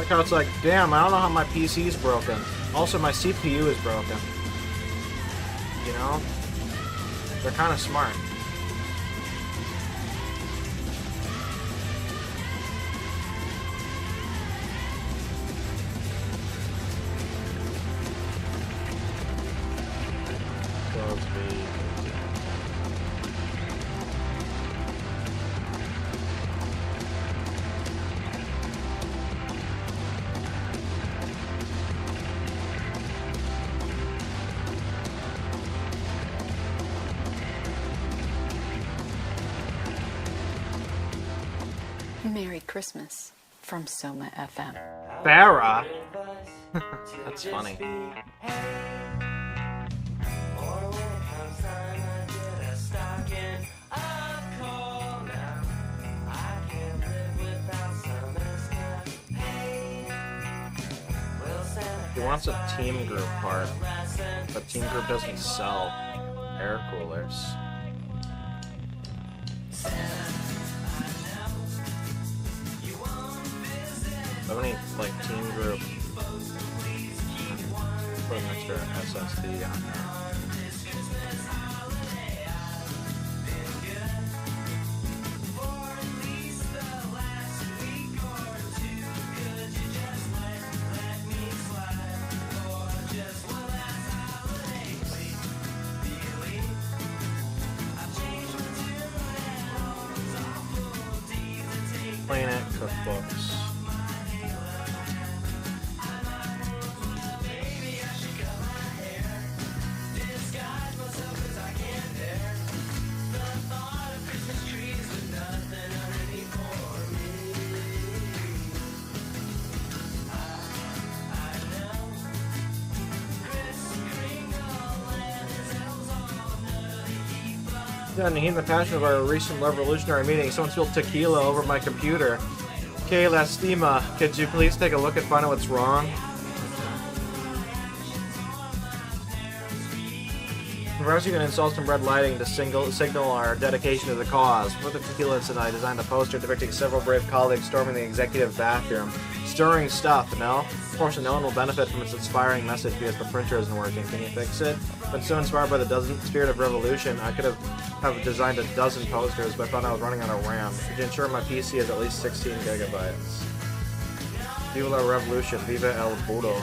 how it's like, damn, I don't know how my PC is broken. Also, my CPU is broken. You know? They're kind of smart. Merry Christmas from Soma FM. Farrah? That's funny. He wants a team group part, but team group doesn't sell air coolers. I need like team group. Put an extra SSD on there. Planet cookbooks. In the heat and the passion of our recent revolutionary meeting, someone spilled tequila over my computer. Okay, Lastima, could you please take a look and find out what's wrong? Perhaps you can install some red lighting to signal our dedication to the cause. For the tequila incident, I designed a poster depicting several brave colleagues storming the executive bathroom. Stirring stuff, no? Of course, no one will benefit from its inspiring message because the printer isn't working. Can you fix it? Been so inspired by the spirit of revolution, I could have designed a dozen posters, but I found I was running out of RAM. To ensure my PC has at least 16 gigabytes. Viva la revolution, viva el Budo.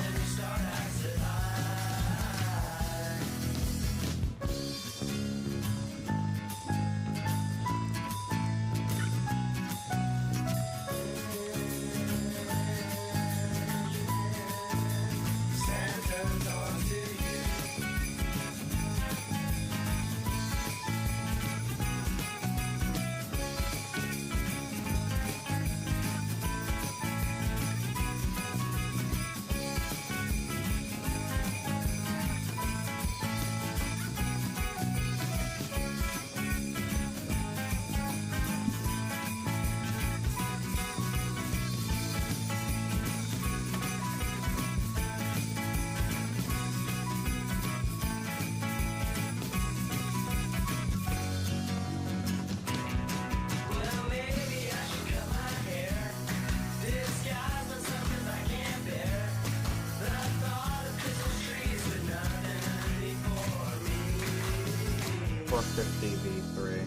V3.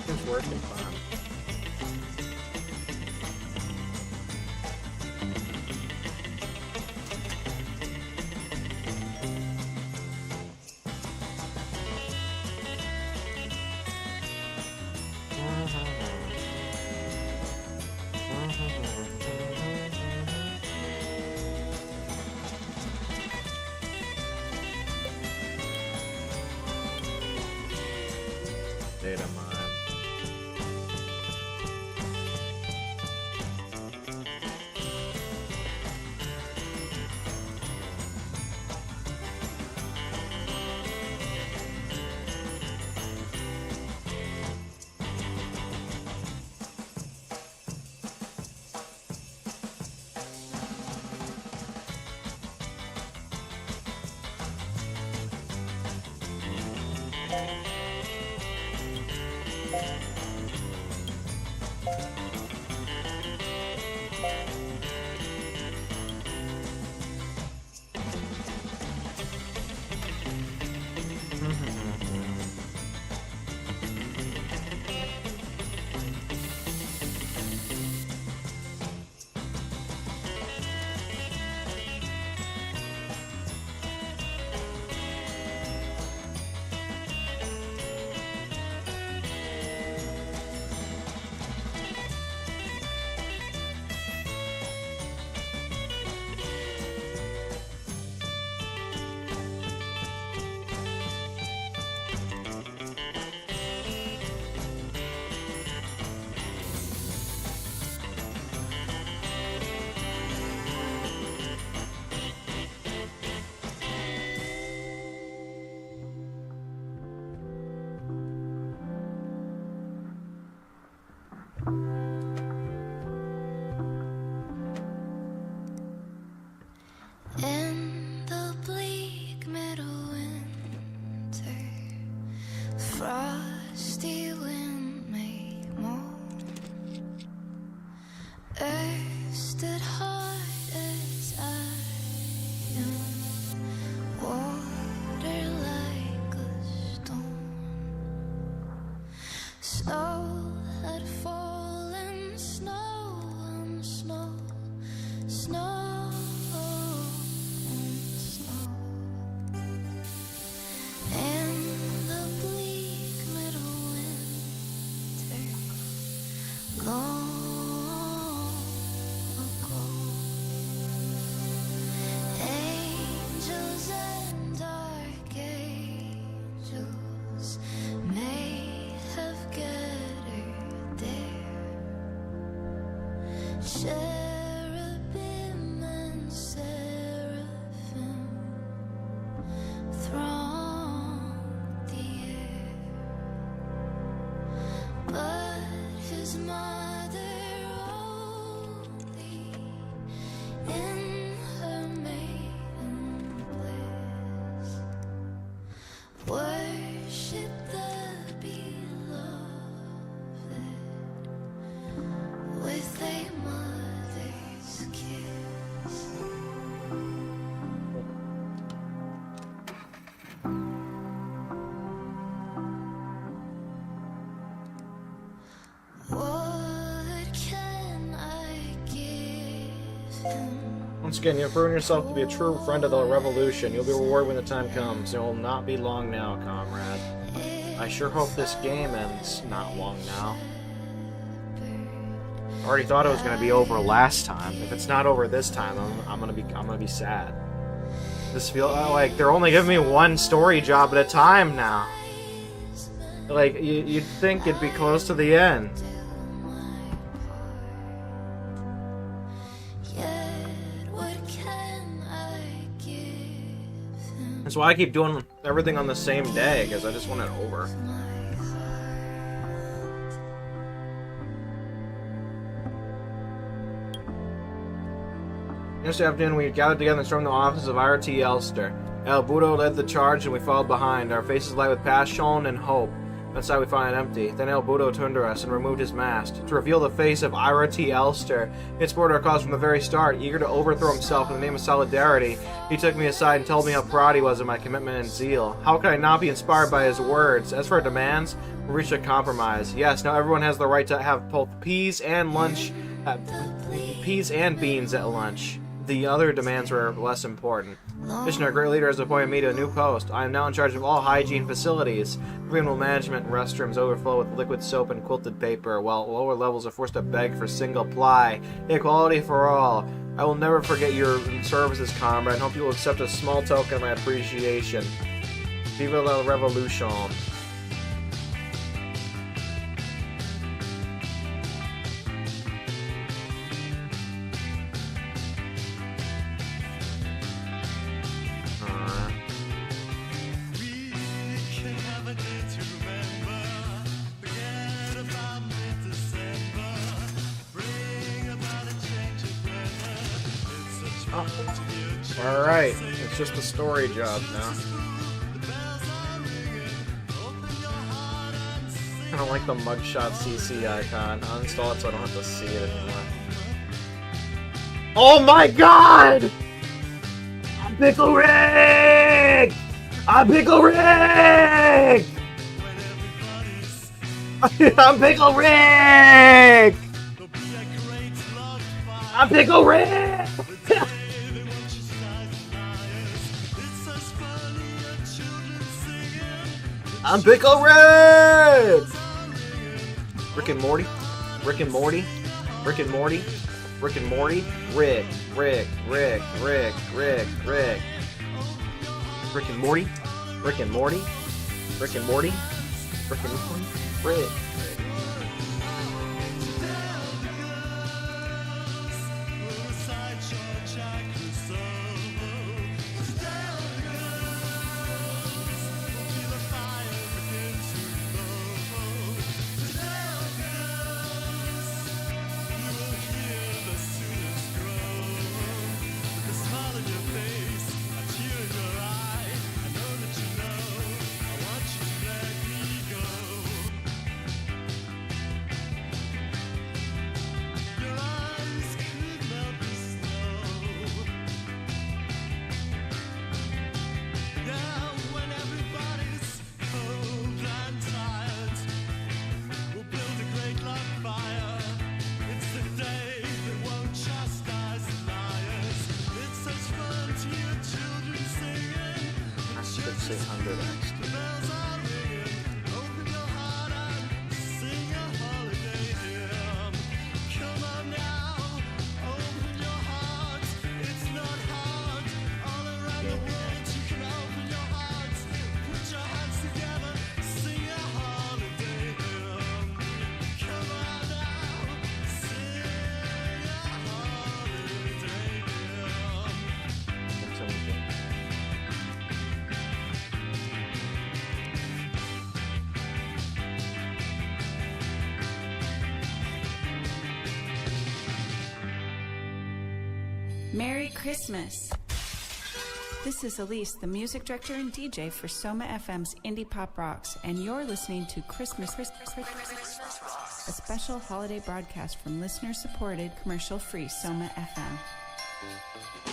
It's working fine. Data mine. In the bleak middle winter, frosty wind made moan. Earth stood hard as iron, water like a stone. Snow had fallen, snow on snow, snow. Cherubim and seraphim thronged the air, but his mother only in her maiden bliss worshiped the beloved with a mother's kiss. What can I give him? Once again, you have proven yourself to be a true friend of the revolution. You'll be rewarded when the time comes. It will not be long now, comrade. I sure hope this game ends not long now. I already thought it was gonna be over last time. If it's not over this time, I'm gonna be sad. This feels like they're only giving me one story job at a time now. Like you'd think it'd be close to the end. That's why I keep doing everything on the same day, because I just want it over. Yesterday afternoon, we gathered together and stormed the office of IRT Elster. El Budo led the charge and we followed behind, our faces light with passion and hope. Inside we found it empty. Then El Budo turned to us and removed his mask. To reveal the face of IRT Elster, he had supported our cause from the very start, eager to overthrow himself in the name of solidarity. He took me aside and told me how proud he was of my commitment and zeal. How could I not be inspired by his words? As for our demands, we reached a compromise. Yes, now everyone has the right to have both peas and beans at lunch. The other demands were less important. Mission, our great leader, has appointed me to a new post. I am now in charge of all hygiene facilities. Criminal management restrooms overflow with liquid soap and quilted paper, while lower levels are forced to beg for single ply. Equality for all. I will never forget your services, comrade, and hope you will accept a small token of my appreciation. Viva la revolution. Alright, it's just the story job now. don't like the mugshot CC icon. Uninstall it so I don't have to see it anymore. Oh my god! I'm Pickle Rick! I'm Pickle Rick! I'm Pickle Rick! I'm Pickle Rick! I'm Pickle Rick! Rick and Morty. Rick and Morty. Rick and Morty. Rick and Morty. Rick. Rick. Rick. Rick. Rick. Rick. Rick and Morty. Rick and Morty. Rick and Morty. Rick and Morty. Rick. Merry Christmas! This is Elise, the music director and DJ for Soma FM's Indie Pop Rocks, and you're listening to Christmas, a special holiday broadcast from listener-supported, commercial-free Soma FM.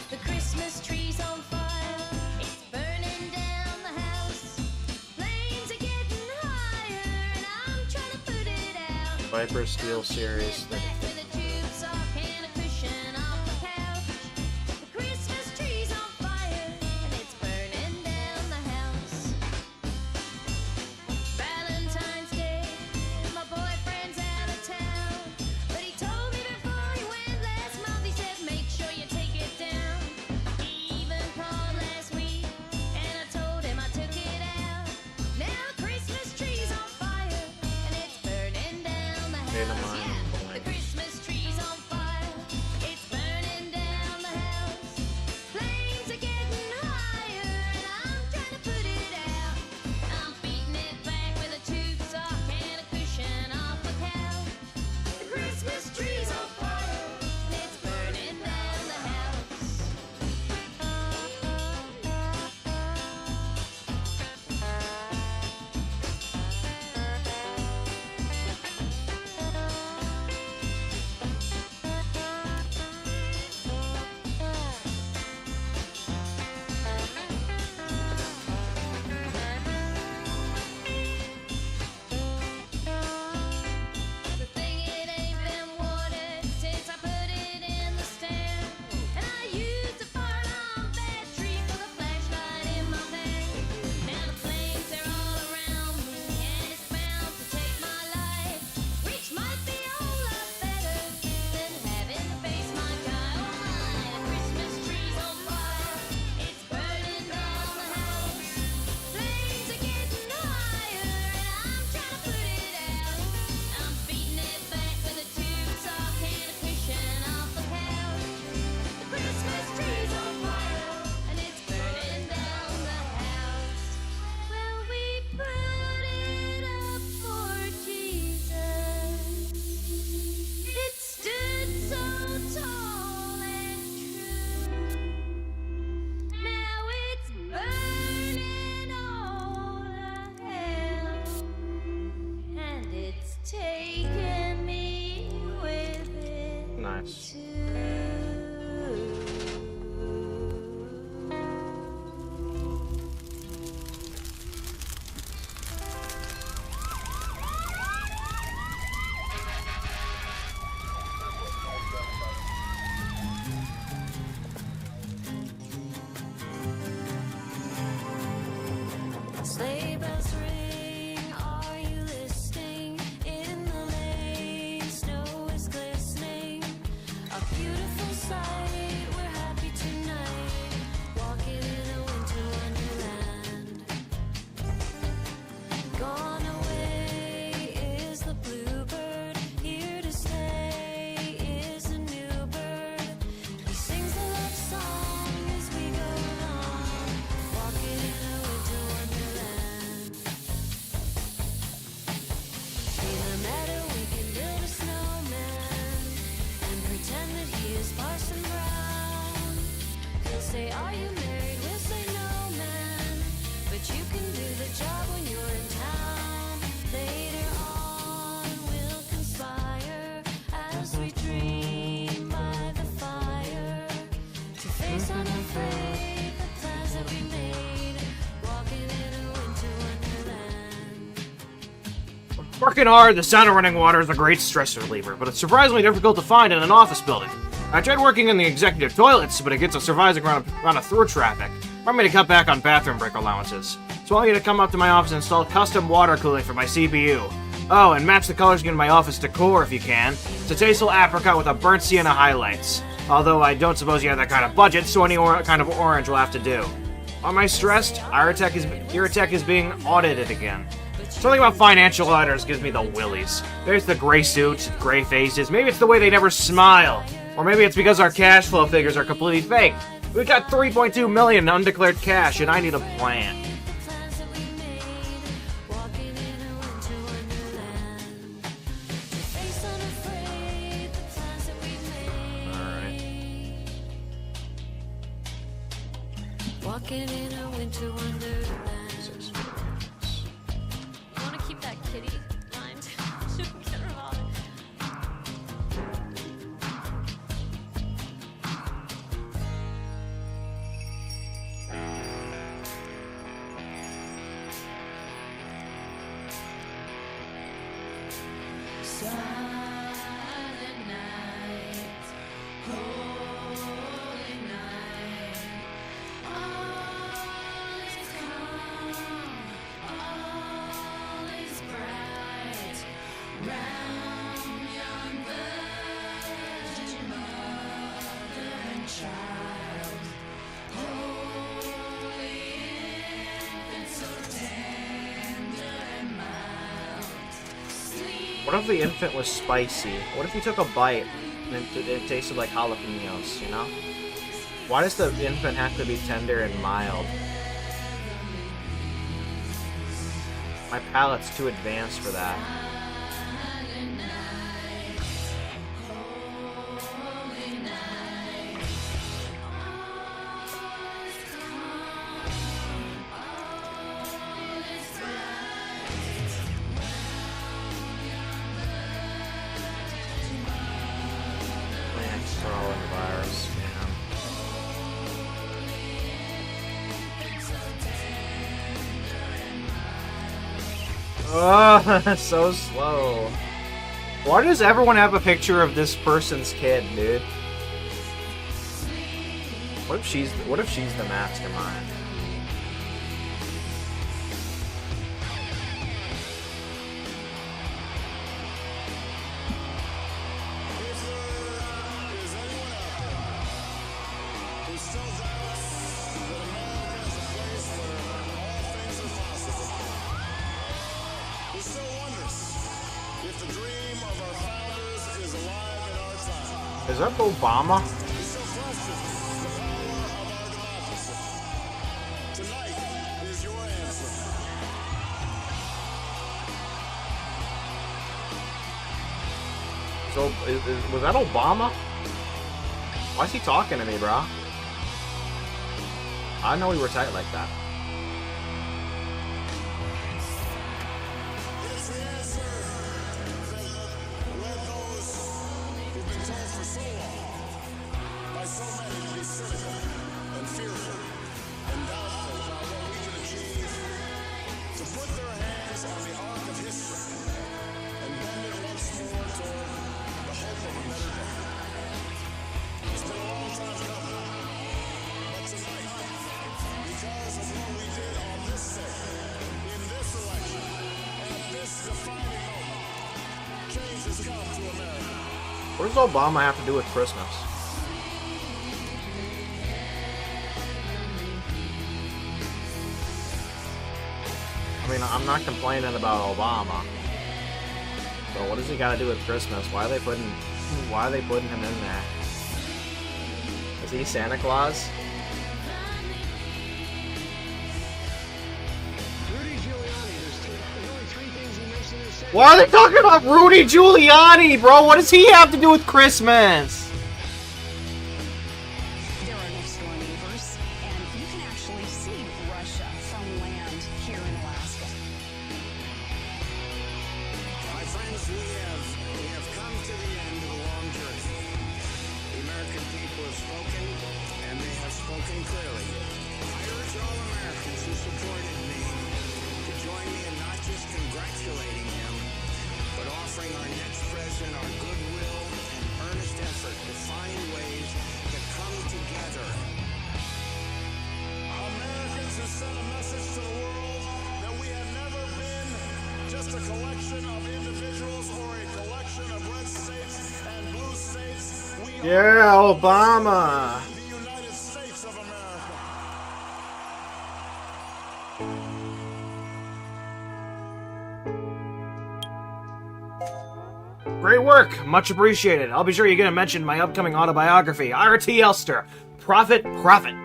The Christmas tree's on fire, it's burning down the house. Flames are getting higher, and I'm trying to put it out. Viper Steel Series. taking me with it. Nice. Sleigh bells ring, are you listening? In the lane, snow is glistening. A beautiful sight, we're happy tonight. Walking in a winter wonderland. Gone away is the bluebird. Here to stay is a new bird. He sings a love song as we go along. Walking in a winter wonderland. In a meadow we can build a snowman and pretend that he is Parson Brown. He'll say, are you married? We'll say, no, man. But you can do the job when you're in town. Later on we'll conspire as we dream by the fire to face unafraid the plans that we made. Walking in a winter wonderland. Working hard, the sound of running water is a great stress reliever, but it's surprisingly difficult to find in an office building. I tried working in the executive toilets, but it gets us surviving around through traffic. Want me to cut back on bathroom break allowances. So I want you to come up to my office and install custom water cooling for my CPU. Oh, and match the color scheme in my office decor if you can. It's a tasteful apricot with a burnt sienna highlights. Although I don't suppose you have that kind of budget, so any kind of orange will have to do. Am I stressed? Irritech is being audited again. Something about financial auditors gives me the willies. There's the gray suits, gray faces. Maybe it's the way they never smile. Or maybe it's because our cash flow figures are completely fake. We got 3.2 million in undeclared cash, and I need a plan. Walking in a winter wonderland. You want to keep that kitty line? Get her off. Silent night, holy night. All is calm, all is bright. Round young virgin mother and child. Holy infant, so tender and mild. What if the infant was spicy? What if you took a bite and it tasted like jalapenos, you know? Why does the infant have to be tender and mild? My palate's too advanced for that. Virus, man. Oh, so slow. Why does everyone have a picture of this person's kid, dude? What if she's the mastermind? Is that Obama? So, was that Obama? Why is he talking to me, bro? I didn't know we were tight like that. What does Obama have to do with Christmas? I mean, I'm not complaining about Obama. But what does he got to do with Christmas? Why are they putting him in there? Is he Santa Claus? Why are they talking about Rudy Giuliani, bro? What does he have to do with Christmas? There are next door neighbors, and you can actually see Russia from land here in Alaska. My friends, we have come to the end of a long journey. The American people have spoken, and they have spoken clearly. I urge all Americans who supported me to join me in not just congratulating him, but offering our next president our goodwill and earnest effort to find ways to come together. Americans have sent a message to the world that we have never been just a collection of individuals or a collection of red states and blue states. We Yeah, Obama. the United States of America. Great work. Much appreciated. I'll be sure you get a mention in my upcoming autobiography, R.T. Elster. Profit. Alright.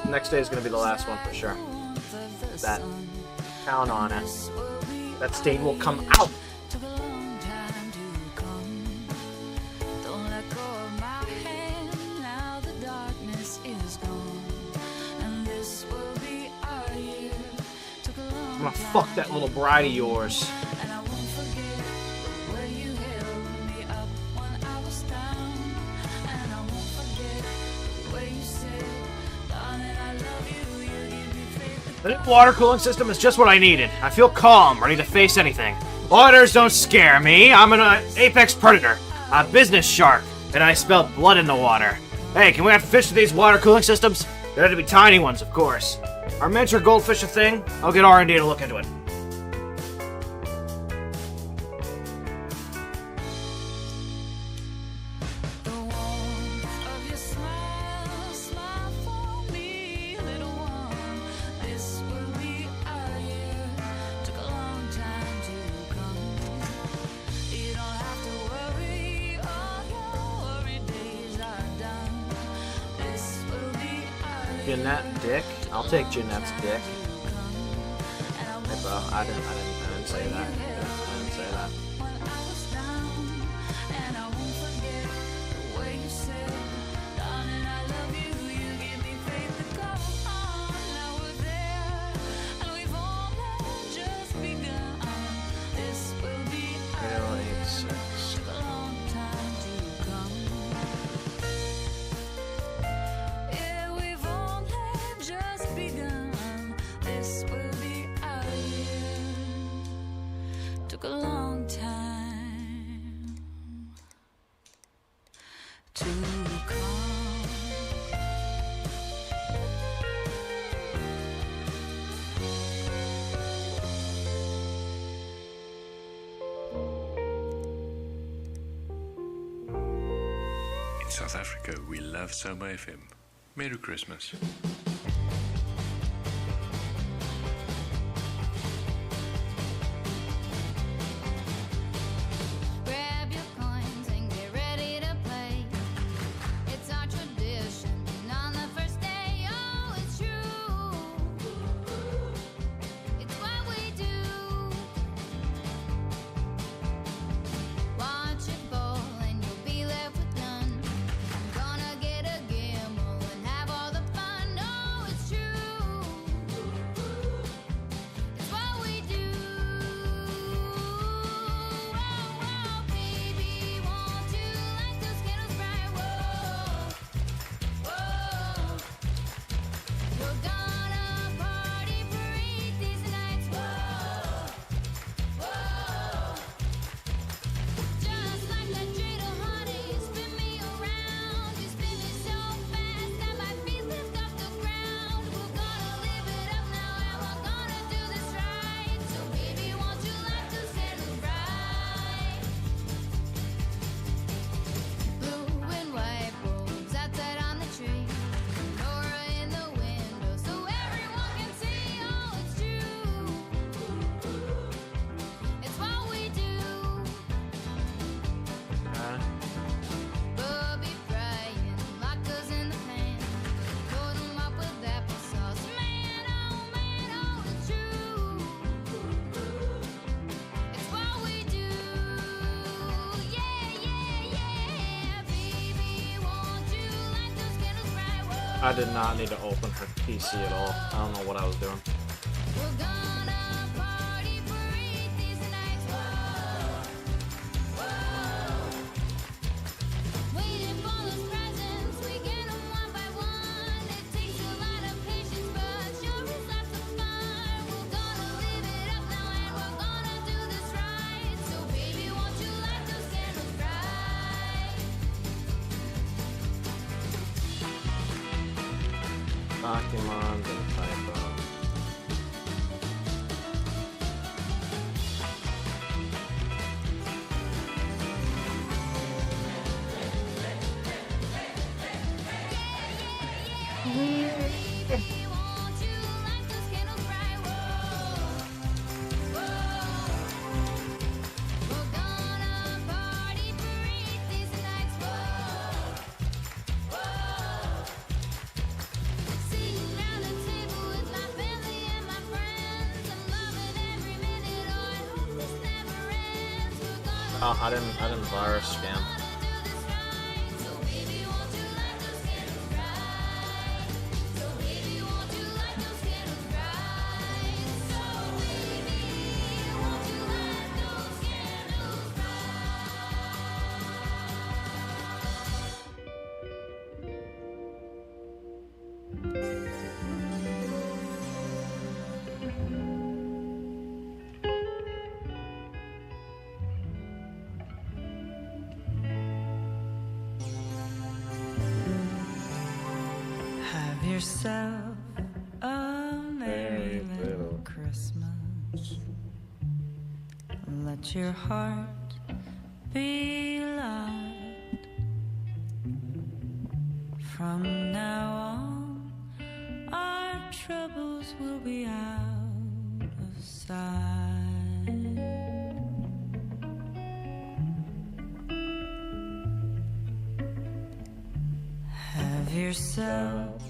Next day is going to be the last one for sure. That. Count on it. That stain will come out. I'm gonna fuck that little bride of yours. The new water cooling system is just what I needed. I feel calm, ready to face anything. Auditors don't scare me. I'm an apex predator, a business shark, and I spelled blood in the water. Hey, can we have fish with these water cooling systems? They have to be tiny ones, of course. Are miniature goldfish a thing? I'll get R&D to look into it. Jeanette Dick? I'll take Jeanette's dick. Hey, bro, I didn't say that. I didn't say that. Took a long time to come. In South Africa, we love Soma FM. Merry Christmas. Grab your coins and get ready to play. It's our tradition, and on the first day, oh, it's true. It's what we do. Watch it bowl and you'll be left with none. I'm gonna get a gimbal and have all the fun. Oh, I did not need to open her PC at all. I don't know what I was doing. Pokemon and typo. Oh, I didn't virus scam. Have yourself a merry little Christmas. Let your heart be light. From now on, our troubles will be out of sight. Have yourself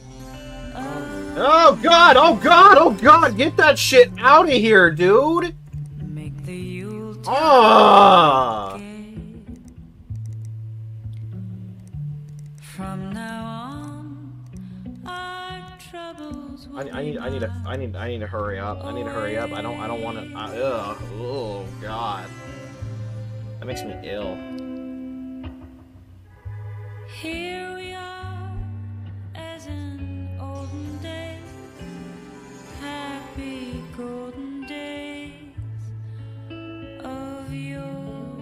Oh god! Oh god! Oh god! Get that shit out of here, dude! make the Yuletide Ah! gay. From now on, our troubles will I need to hurry up. I need to hurry up. I don't want to. Ugh. Oh god. That makes me ill. Here we are, as in olden days, happy golden days of yore.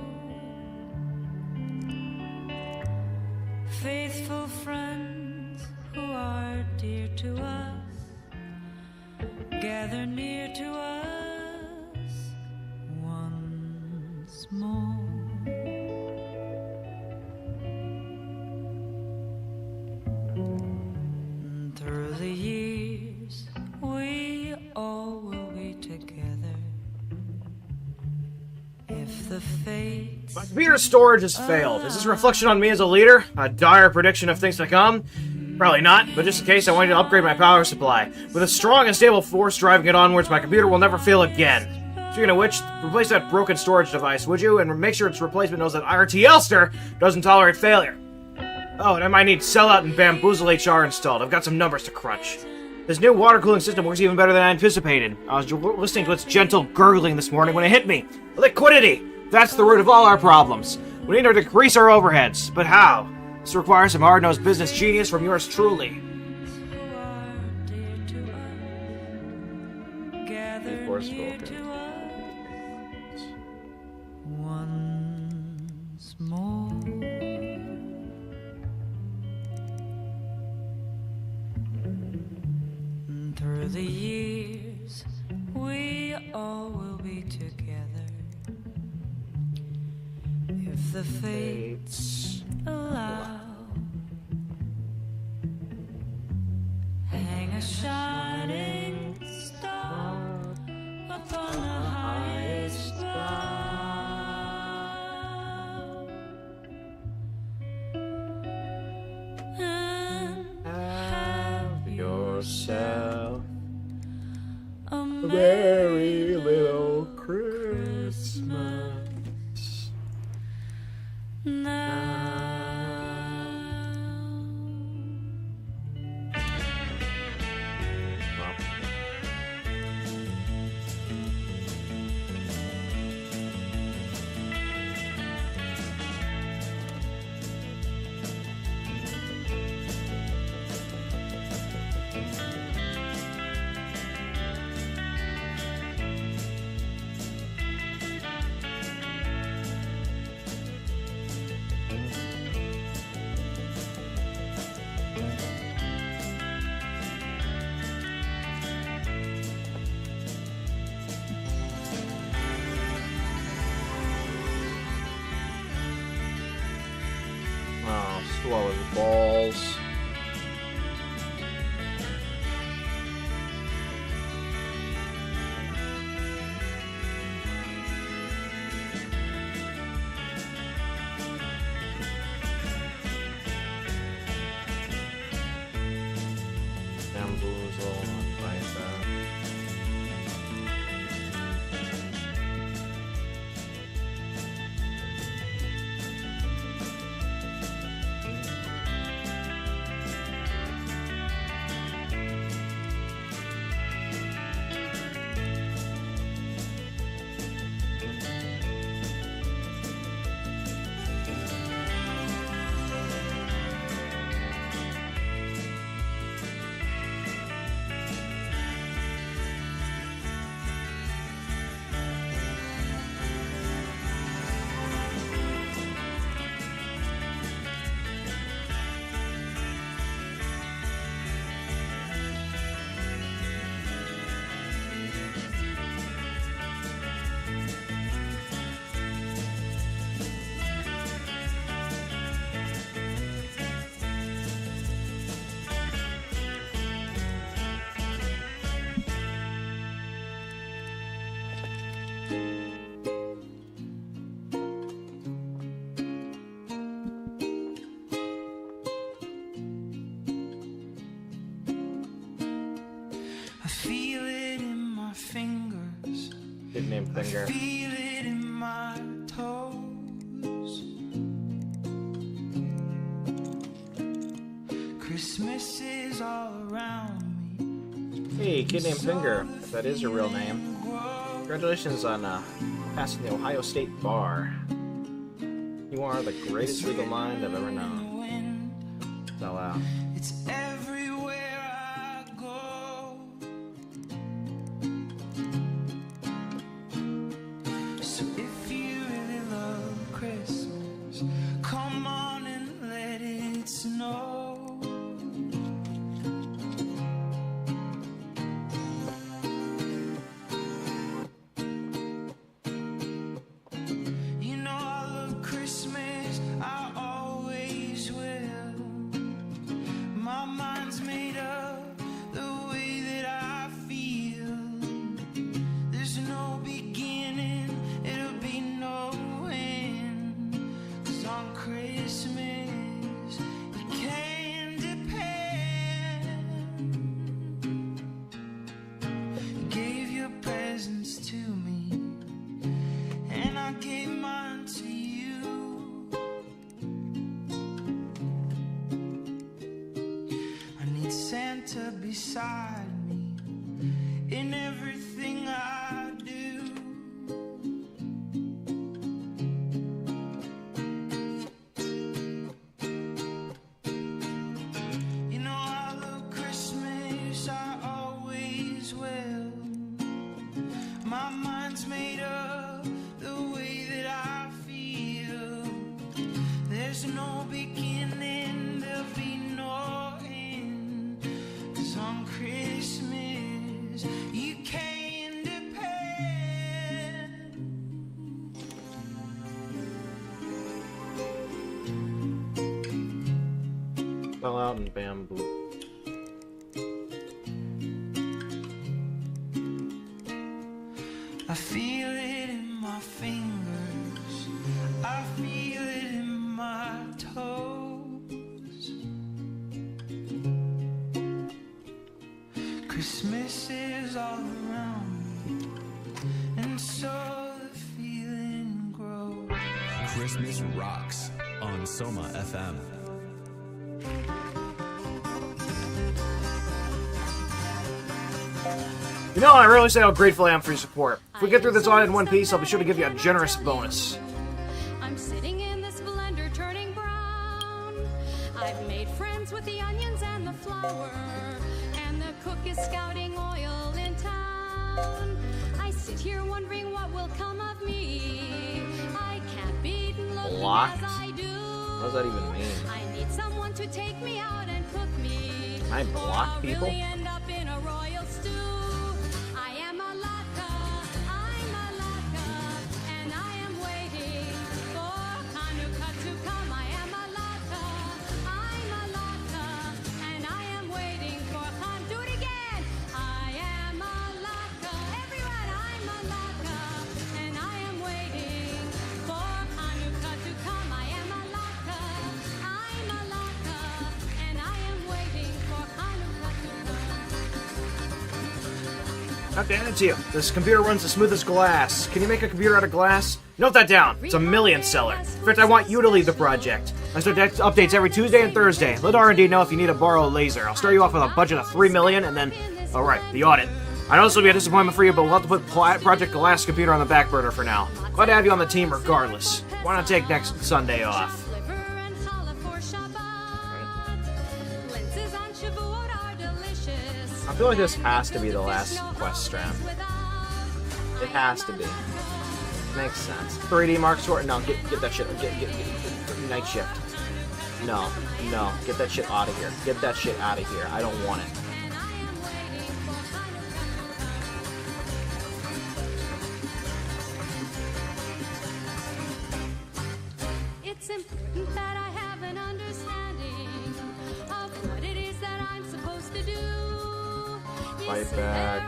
Faithful friends who are dear to us, gather near to us once more. Through the years, we all will be together. If the fates My computer storage has failed. Is this a reflection on me as a leader? A dire prediction of things to come? Probably not, but just in case, I wanted to upgrade my power supply. With a strong and stable force driving it onwards, my computer will never fail again. Speaking of which, replace that broken storage device, would you? And make sure its replacement knows that IRT Elster doesn't tolerate failure. Oh, and I might need Sellout and Bamboozle HR installed. I've got some numbers to crunch. This new water cooling system works even better than I anticipated. I was listening to its gentle gurgling this morning when it hit me. Liquidity! That's the root of all our problems. We need to decrease our overheads. But how? This requires some hard-nosed business genius from yours truly. Of course, once more. Through the years, we all will be together. If the fates allow, hang a shining star upon the highest bough, and have yourself a very little Christmas now. balls. Bamboozle, bicep. I feel it in my fingers. Good name, finger. I feel it in my toes. Christmas is all around me. Hey, kid named Finger, if that is your real name. Congratulations on passing the Ohio State Bar. You are the greatest legal mind I've ever known. Spell out. It's everywhere I go. So if you really love Christmas, come on and let it snow. You know I love Christmas, I always will. My mind's made up the way that I feel. There's no beginning, it'll be no end. 'Cause on Christmas, you can depend. You gave your presents to me, and I gave mine to you. I need Santa beside me in everything I do. You know I love Christmas, I always will. My mind's made up the way that I feel. There's no beginning, there'll be no end. 'Cause on Christmas, you can depend. Spell out and bamboo. I feel it in my fingers, I feel it in my toes. Christmas is all around me, and so the feeling grows. Christmas rocks on Soma FM. You know, I really say how grateful I am for your support. If we get through this audit in one piece, I'll be sure to give you a generous bonus. I'm sitting in this blender turning brown. I've made friends with the onions and the flour, and the cook is scouting oil in town. I sit here wondering what will come of me. I can't be eaten looking Blocked? as I do. What does that even mean? I need someone to take me out and cook me. Can I block or I'll people? really end up in a royal stew. I am a laka, I'm a laka, and I am waiting for Hanukkah to come. I am a laka, I'm I have to hand it to you. This computer runs as smooth as glass. Can you make a computer out of glass? Note that down. It's a million seller. In fact, I want you to lead the project. I start updates every Tuesday and Thursday. Let R&D know if you need to borrow a laser. I'll start you off with a budget of $3 million, and then, all right, the audit. I know this will be a disappointment for you, but we'll have to put Project Glass computer on the back burner for now. Glad to have you on the team regardless. Why not take next Sunday off? I feel like this has to be the last quest strand. It has to be. Makes sense. 3D Mark Short? No, get that shit. Get Night Shift. No. Get that shit out of here. Get that shit out of here. I don't want it. It's important that I have an understanding of what it is that I'm supposed to do. Fight back.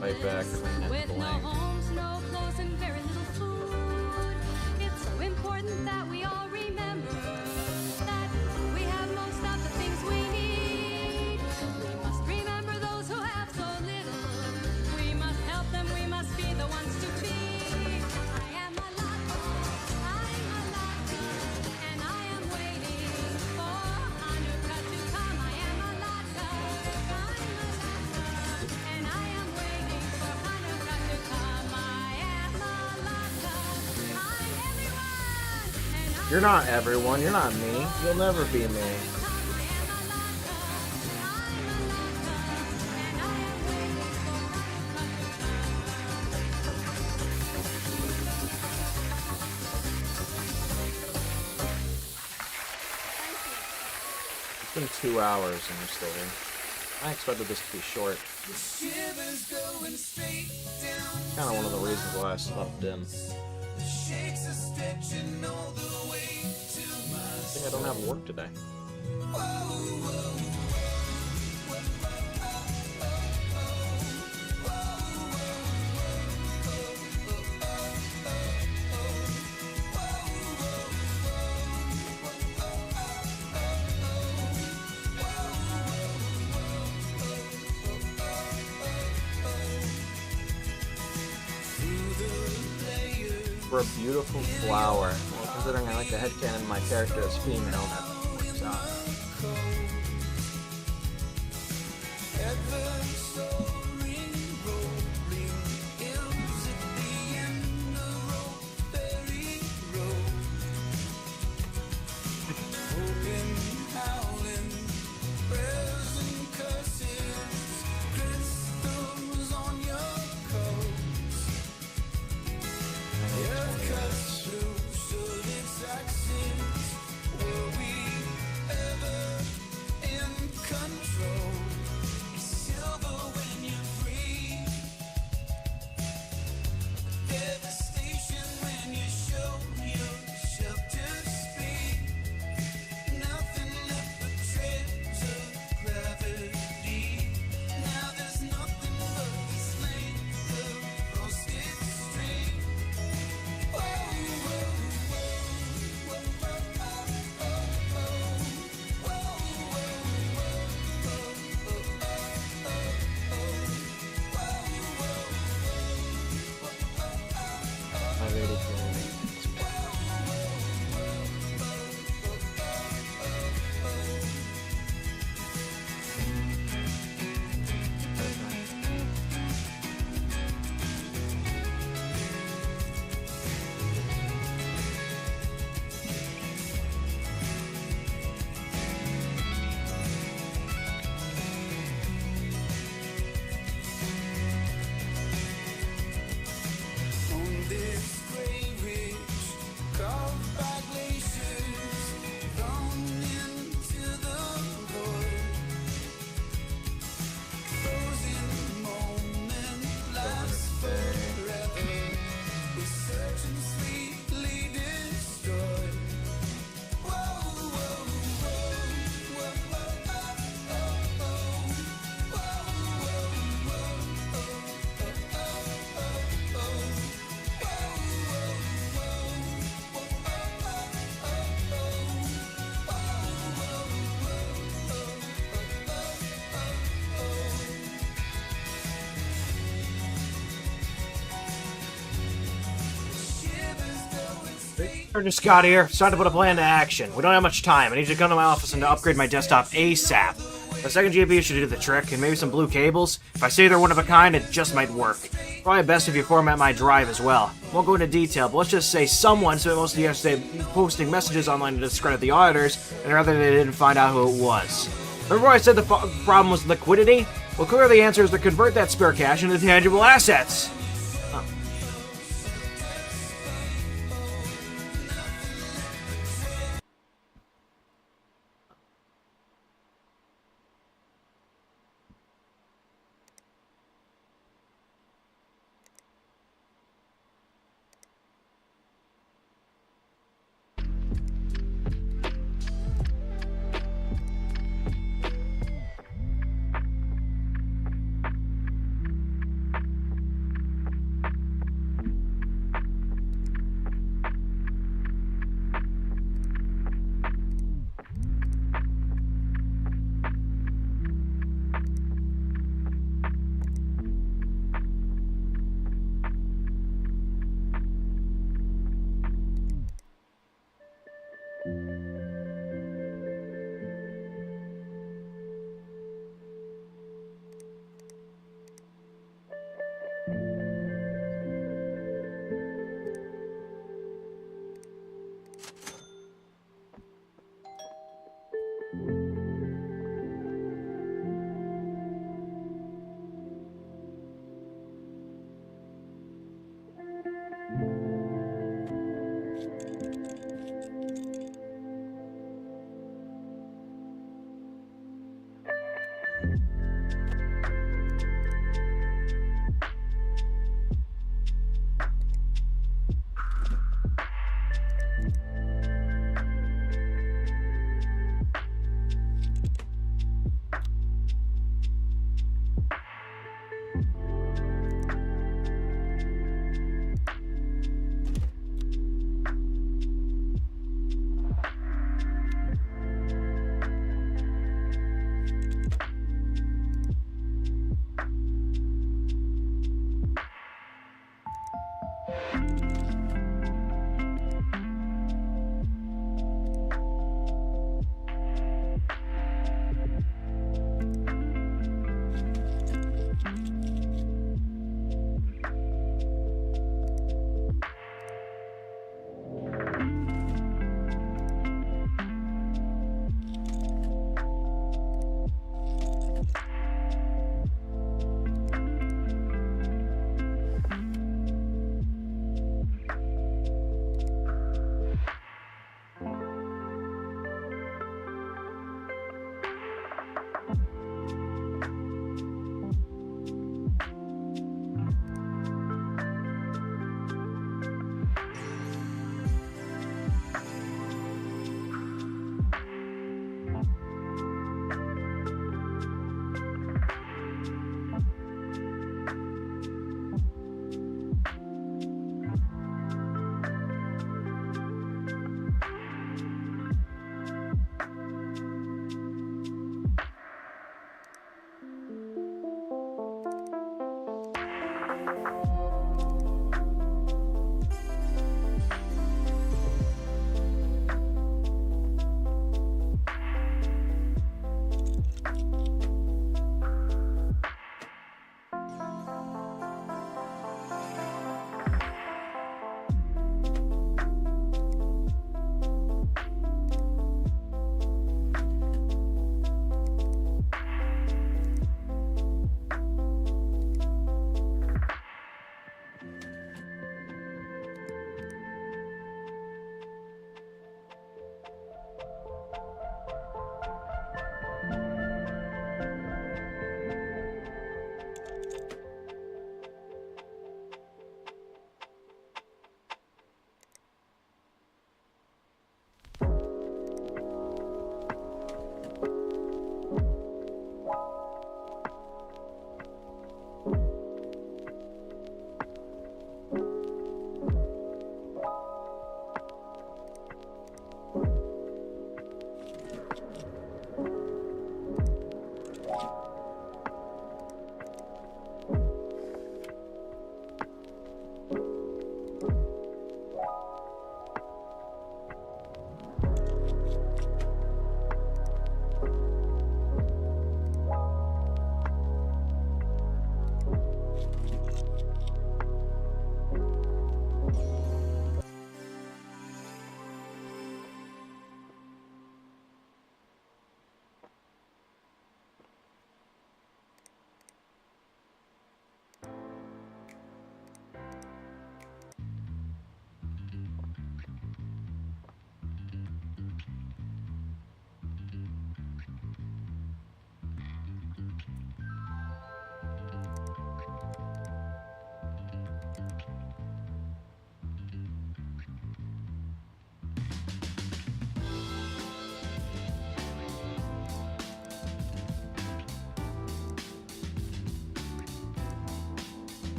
Fight back. With no homes, no clothes, and very little food. It's so important that we all remember that we have most of the things we need. We must remember those who have so little. We must help them, we must be the ones to feed. I am a lotta, I'm a lotta, and I am waiting for Hanukkah to come. I am a lotta, I'm a lotta, and I am waiting for Hanukkah to come. I am a lotta, I'm everyone, and I You're not everyone. You're not me. You'll never be me. It's been 2 hours and you're still here. I expected this to be short. Kind of one of the reasons why I slept in. I think I don't have work today. For a beautiful flower. Well, considering I like the headcanon my character is female, that works out. Through, so it's accents where we Sergeant Scott here. It's time to put a plan to action. We don't have much time. I need you to come to my office and to upgrade my desktop ASAP. The second GPU should do the trick, and maybe some blue cables. If I say they're one of a kind, it just might work. Probably best if you format my drive as well. Won't go into detail, but let's just say someone spent most of yesterday posting messages online to discredit the auditors, and rather they didn't find out who it was. Remember I said the problem was liquidity? Well, clearly the answer is to convert that spare cash into tangible assets.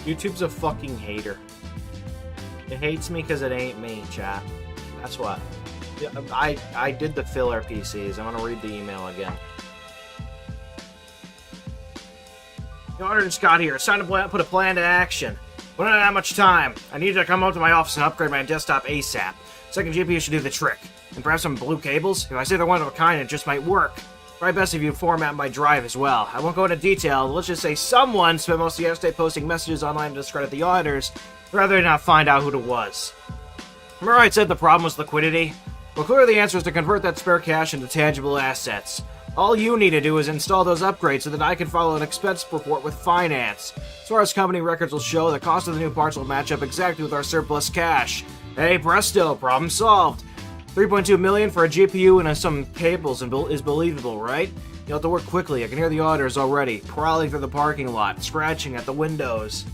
YouTube's a fucking hater. It hates me because it ain't me, chat. That's what. Yeah, I did the filler PCs. I'm gonna read the email again. The auditor Scott here. It's time to put a plan to action. We don't have that much time. I need you to come up to my office and upgrade my desktop ASAP. Second GPU should do the trick. And perhaps some blue cables? If I say they're one of a kind, it just might work. Probably best if you format my drive as well. I won't go into detail. Let's just say someone spent most of yesterday posting messages online to discredit the auditors, rather than not find out who it was. Remember I said the problem was liquidity? Well, clearly the answer is to convert that spare cash into tangible assets. All you need to do is install those upgrades so that I can follow an expense report with finance. As far as company records will show, the cost of the new parts will match up exactly with our surplus cash. Hey, presto, problem solved. 3.2 million for a GPU and some cables is believable, right? You'll have to work quickly. I can hear the auditors already, prowling through the parking lot, scratching at the windows.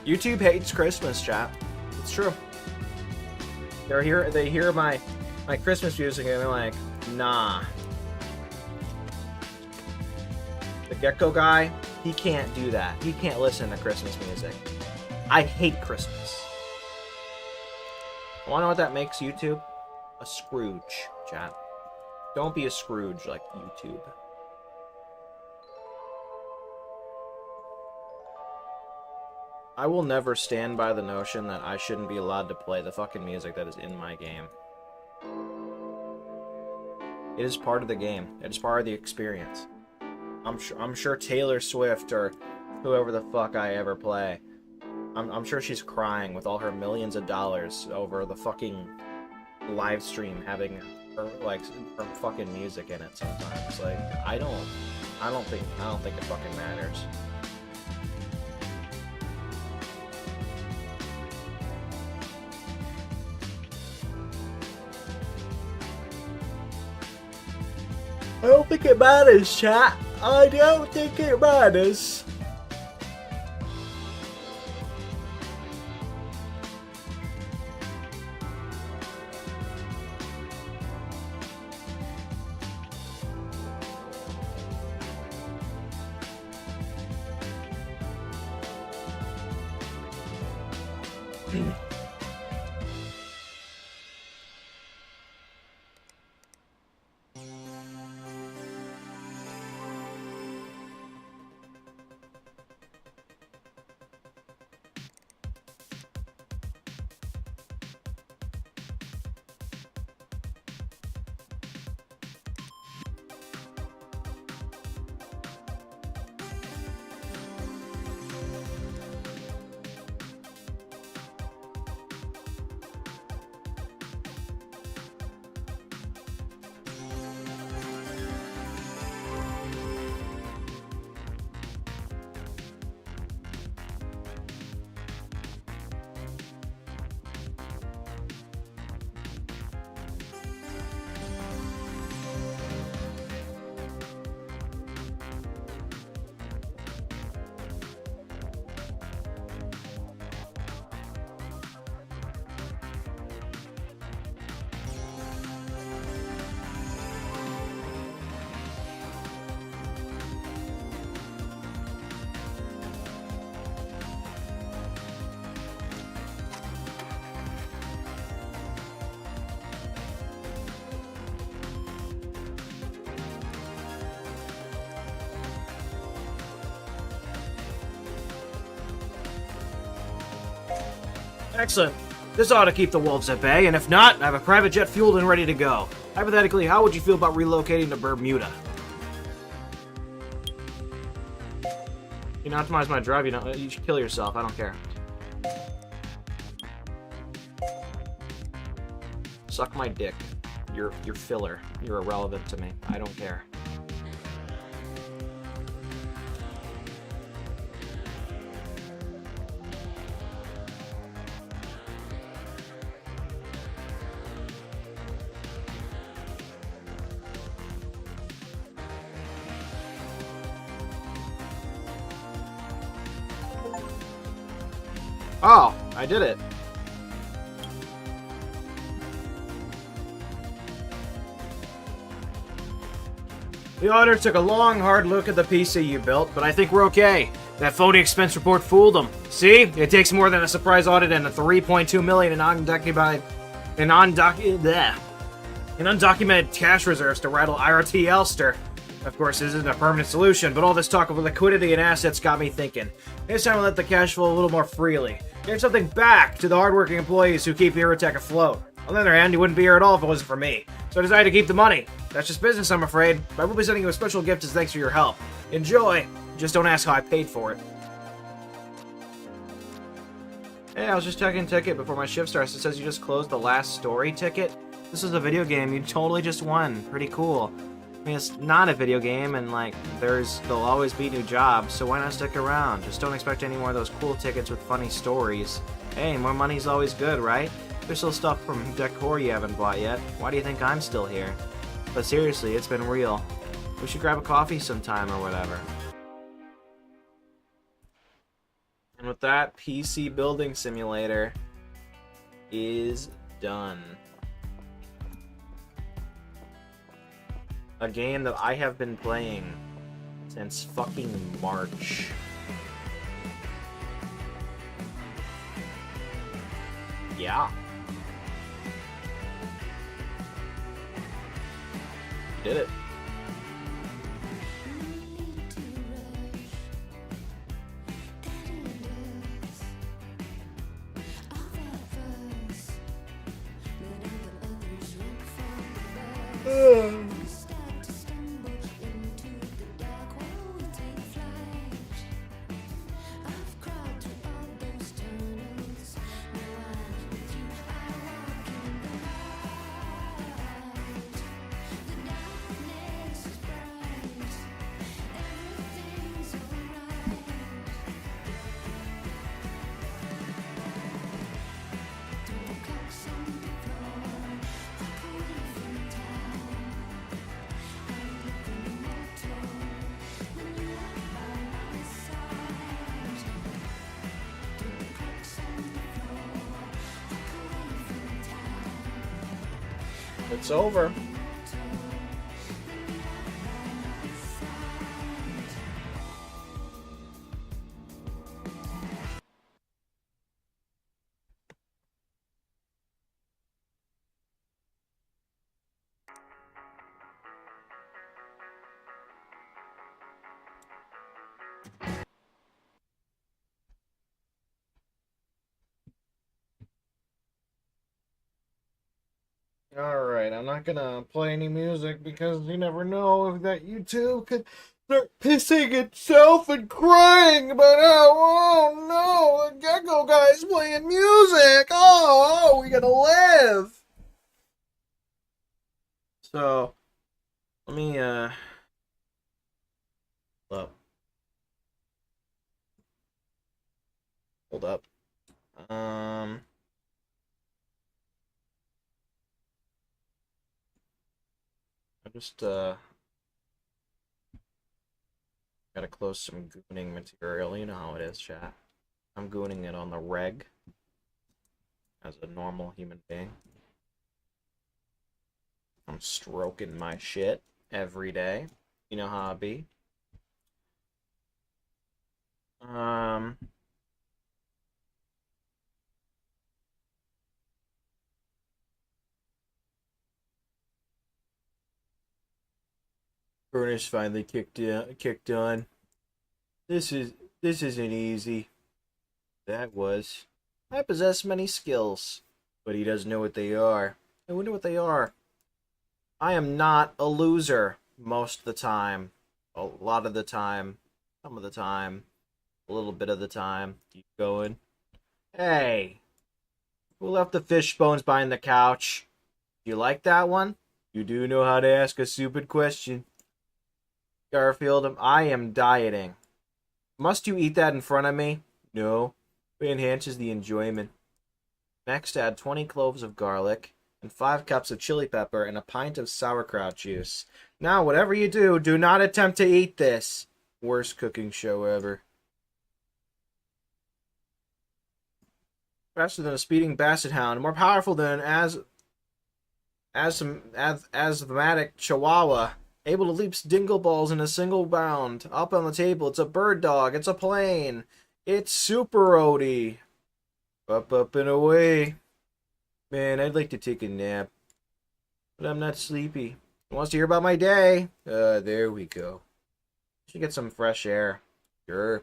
YouTube hates Christmas, chat. It's true. They hear my Christmas music and they're like, nah. The Gecko guy, he can't do that. He can't listen to Christmas music. I hate Christmas. Wanna know what that makes YouTube? A Scrooge, chat. Don't be a Scrooge like YouTube. I will never stand by the notion that I shouldn't be allowed to play the fucking music that is in my game. It is part of the game. It is part of the experience. I'm sure Taylor Swift or whoever the fuck I ever play, I'm sure she's crying with all her millions of dollars over the fucking live stream having her her fucking music in it sometimes. Like I don't think it fucking matters. I don't think it matters, chat. I don't think it matters. Excellent. This ought to keep the wolves at bay, and if not, I have a private jet fueled and ready to go. Hypothetically, how would you feel about relocating to Bermuda? You can optimize my drive, you should kill yourself, I don't care. Suck my dick. You're filler. You're irrelevant to me. I don't care. Oh, I did it. The auditor took a long, hard look at the PC you built, but I think we're okay. That phony expense report fooled them. See? It takes more than a surprise audit and a $3.2 million in undocumented cash reserves to rattle IRT Elster. Of course, this isn't a permanent solution, but all this talk of liquidity and assets got me thinking. It's time to let the cash flow a little more freely. Give something back to the hardworking employees who keep Eurotech afloat. On the other hand, you wouldn't be here at all if it wasn't for me. So I decided to keep the money. That's just business, I'm afraid. But I will be sending you a special gift as thanks for your help. Enjoy! Just don't ask how I paid for it. Hey, I was just checking ticket before my shift starts. It says you just closed the last story ticket. This is a video game. You totally just won. Pretty cool. I mean, it's not a video game, and like, there'll always be new jobs, so why not stick around? Just don't expect any more of those cool tickets with funny stories. Hey, more money's always good, right? There's still stuff from decor you haven't bought yet. Why do you think I'm still here? But seriously, it's been real. We should grab a coffee sometime or whatever. And with that, PC Building Simulator is done. A game that I have been playing since fucking March. Yeah. Did it. It's over. Alright, I'm not gonna play any music because you never know if that YouTube could start pissing itself and crying about how, oh no, the Gecko guy's playing music! Oh, we gotta live! So, let me, hold up. I just, gotta close some gooning material. You know how it is, chat. I'm gooning it on the reg. As a normal human being. I'm stroking my shit every day. You know how I be. Furnace finally kicked on. This isn't easy. That was. I possess many skills, but he doesn't know what they are. I wonder what they are. I am not a loser most of the time. A lot of the time. Some of the time. A little bit of the time. Keep going. Hey! Who left the fish bones behind the couch? You like that one? You do know how to ask a stupid question. Garfield, I am dieting. Must you eat that in front of me? No. It enhances the enjoyment. Next, add 20 cloves of garlic and 5 cups of chili pepper and a pint of sauerkraut juice. Now, whatever you do, do not attempt to eat this. Worst cooking show ever. Faster than a speeding basset hound, more powerful than an asthmatic chihuahua. Able to leap dingle balls in a single bound. Up on the table, it's a bird dog. It's a plane. It's Super Odie. Up and away. Man, I'd like to take a nap. But I'm not sleepy. Who wants to hear about my day? There we go. Should get some fresh air. Sure.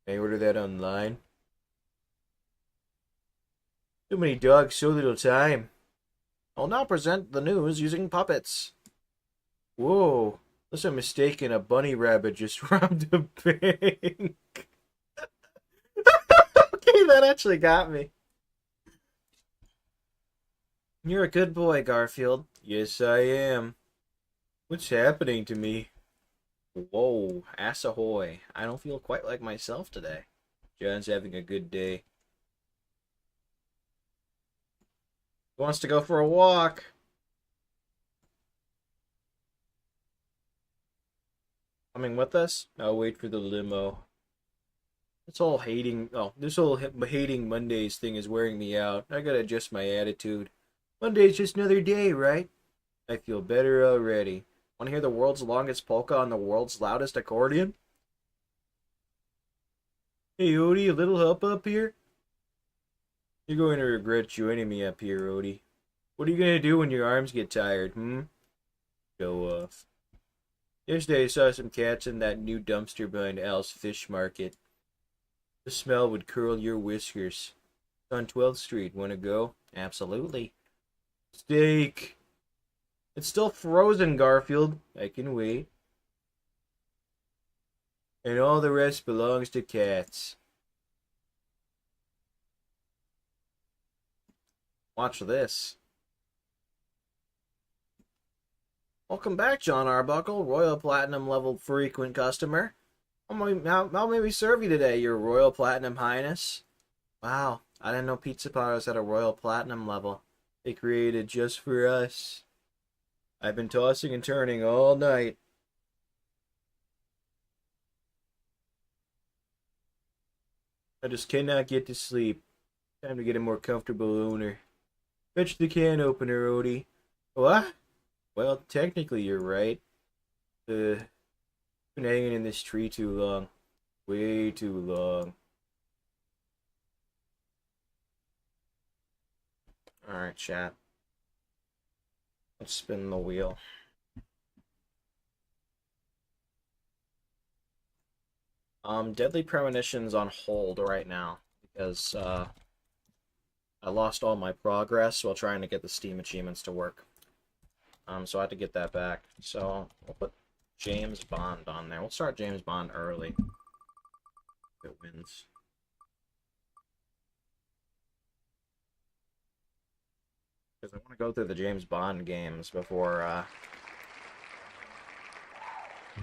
May I order that online? Too many dogs, so little time. I'll now present the news using puppets. Whoa. Unless I'm mistaken, a bunny rabbit just robbed a bank. Okay, that actually got me. You're a good boy, Garfield. Yes, I am. What's happening to me? Whoa, ass ahoy. I don't feel quite like myself today. John's having a good day. Who wants to go for a walk? Coming with us? I'll wait for the limo. This whole hating Mondays thing is wearing me out. I gotta adjust my attitude. Monday's just another day, right? I feel better already. Want to hear the world's longest polka on the world's loudest accordion? Hey, Odie, a little help up here? You're going to regret joining me up here, Odie. What are you going to do when your arms get tired, Show off. Yesterday I saw some cats in that new dumpster behind Al's Fish Market. The smell would curl your whiskers. It's on 12th Street. Want to go? Absolutely. Steak. It's still frozen, Garfield. I can wait. And all the rest belongs to cats. Watch this. Welcome back, John Arbuckle, Royal Platinum level frequent customer. How may we serve you today, your Royal Platinum Highness? Wow, I didn't know Pizza Powers had a Royal Platinum level. They created just for us. I've been tossing and turning all night. I just cannot get to sleep. Time to get a more comfortable owner. Fetch the can opener, Odie. What? Well, technically you're right. Been hanging in this tree too long. Way too long. Alright, chat. Let's spin the wheel. Deadly Premonition's on hold right now because I lost all my progress while trying to get the Steam achievements to work. So I had to get that back. So we'll put James Bond on there. We'll start James Bond early. If it wins. Because I want to go through the James Bond games before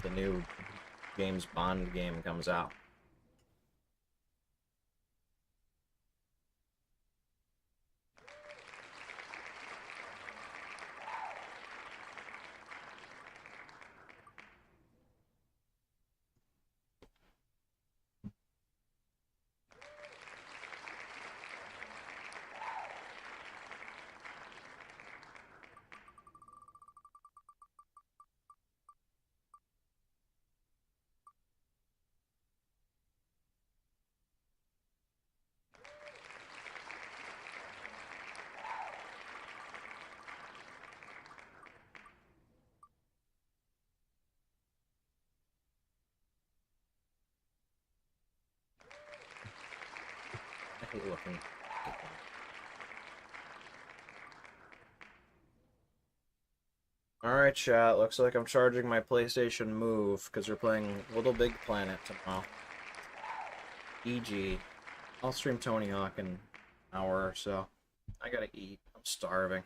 the new James Bond game comes out. I hate looking. Alright, chat. Looks like I'm charging my PlayStation Move because we're playing Little Big Planet tomorrow. E.g. I'll stream Tony Hawk in an hour or so. I gotta eat. I'm starving.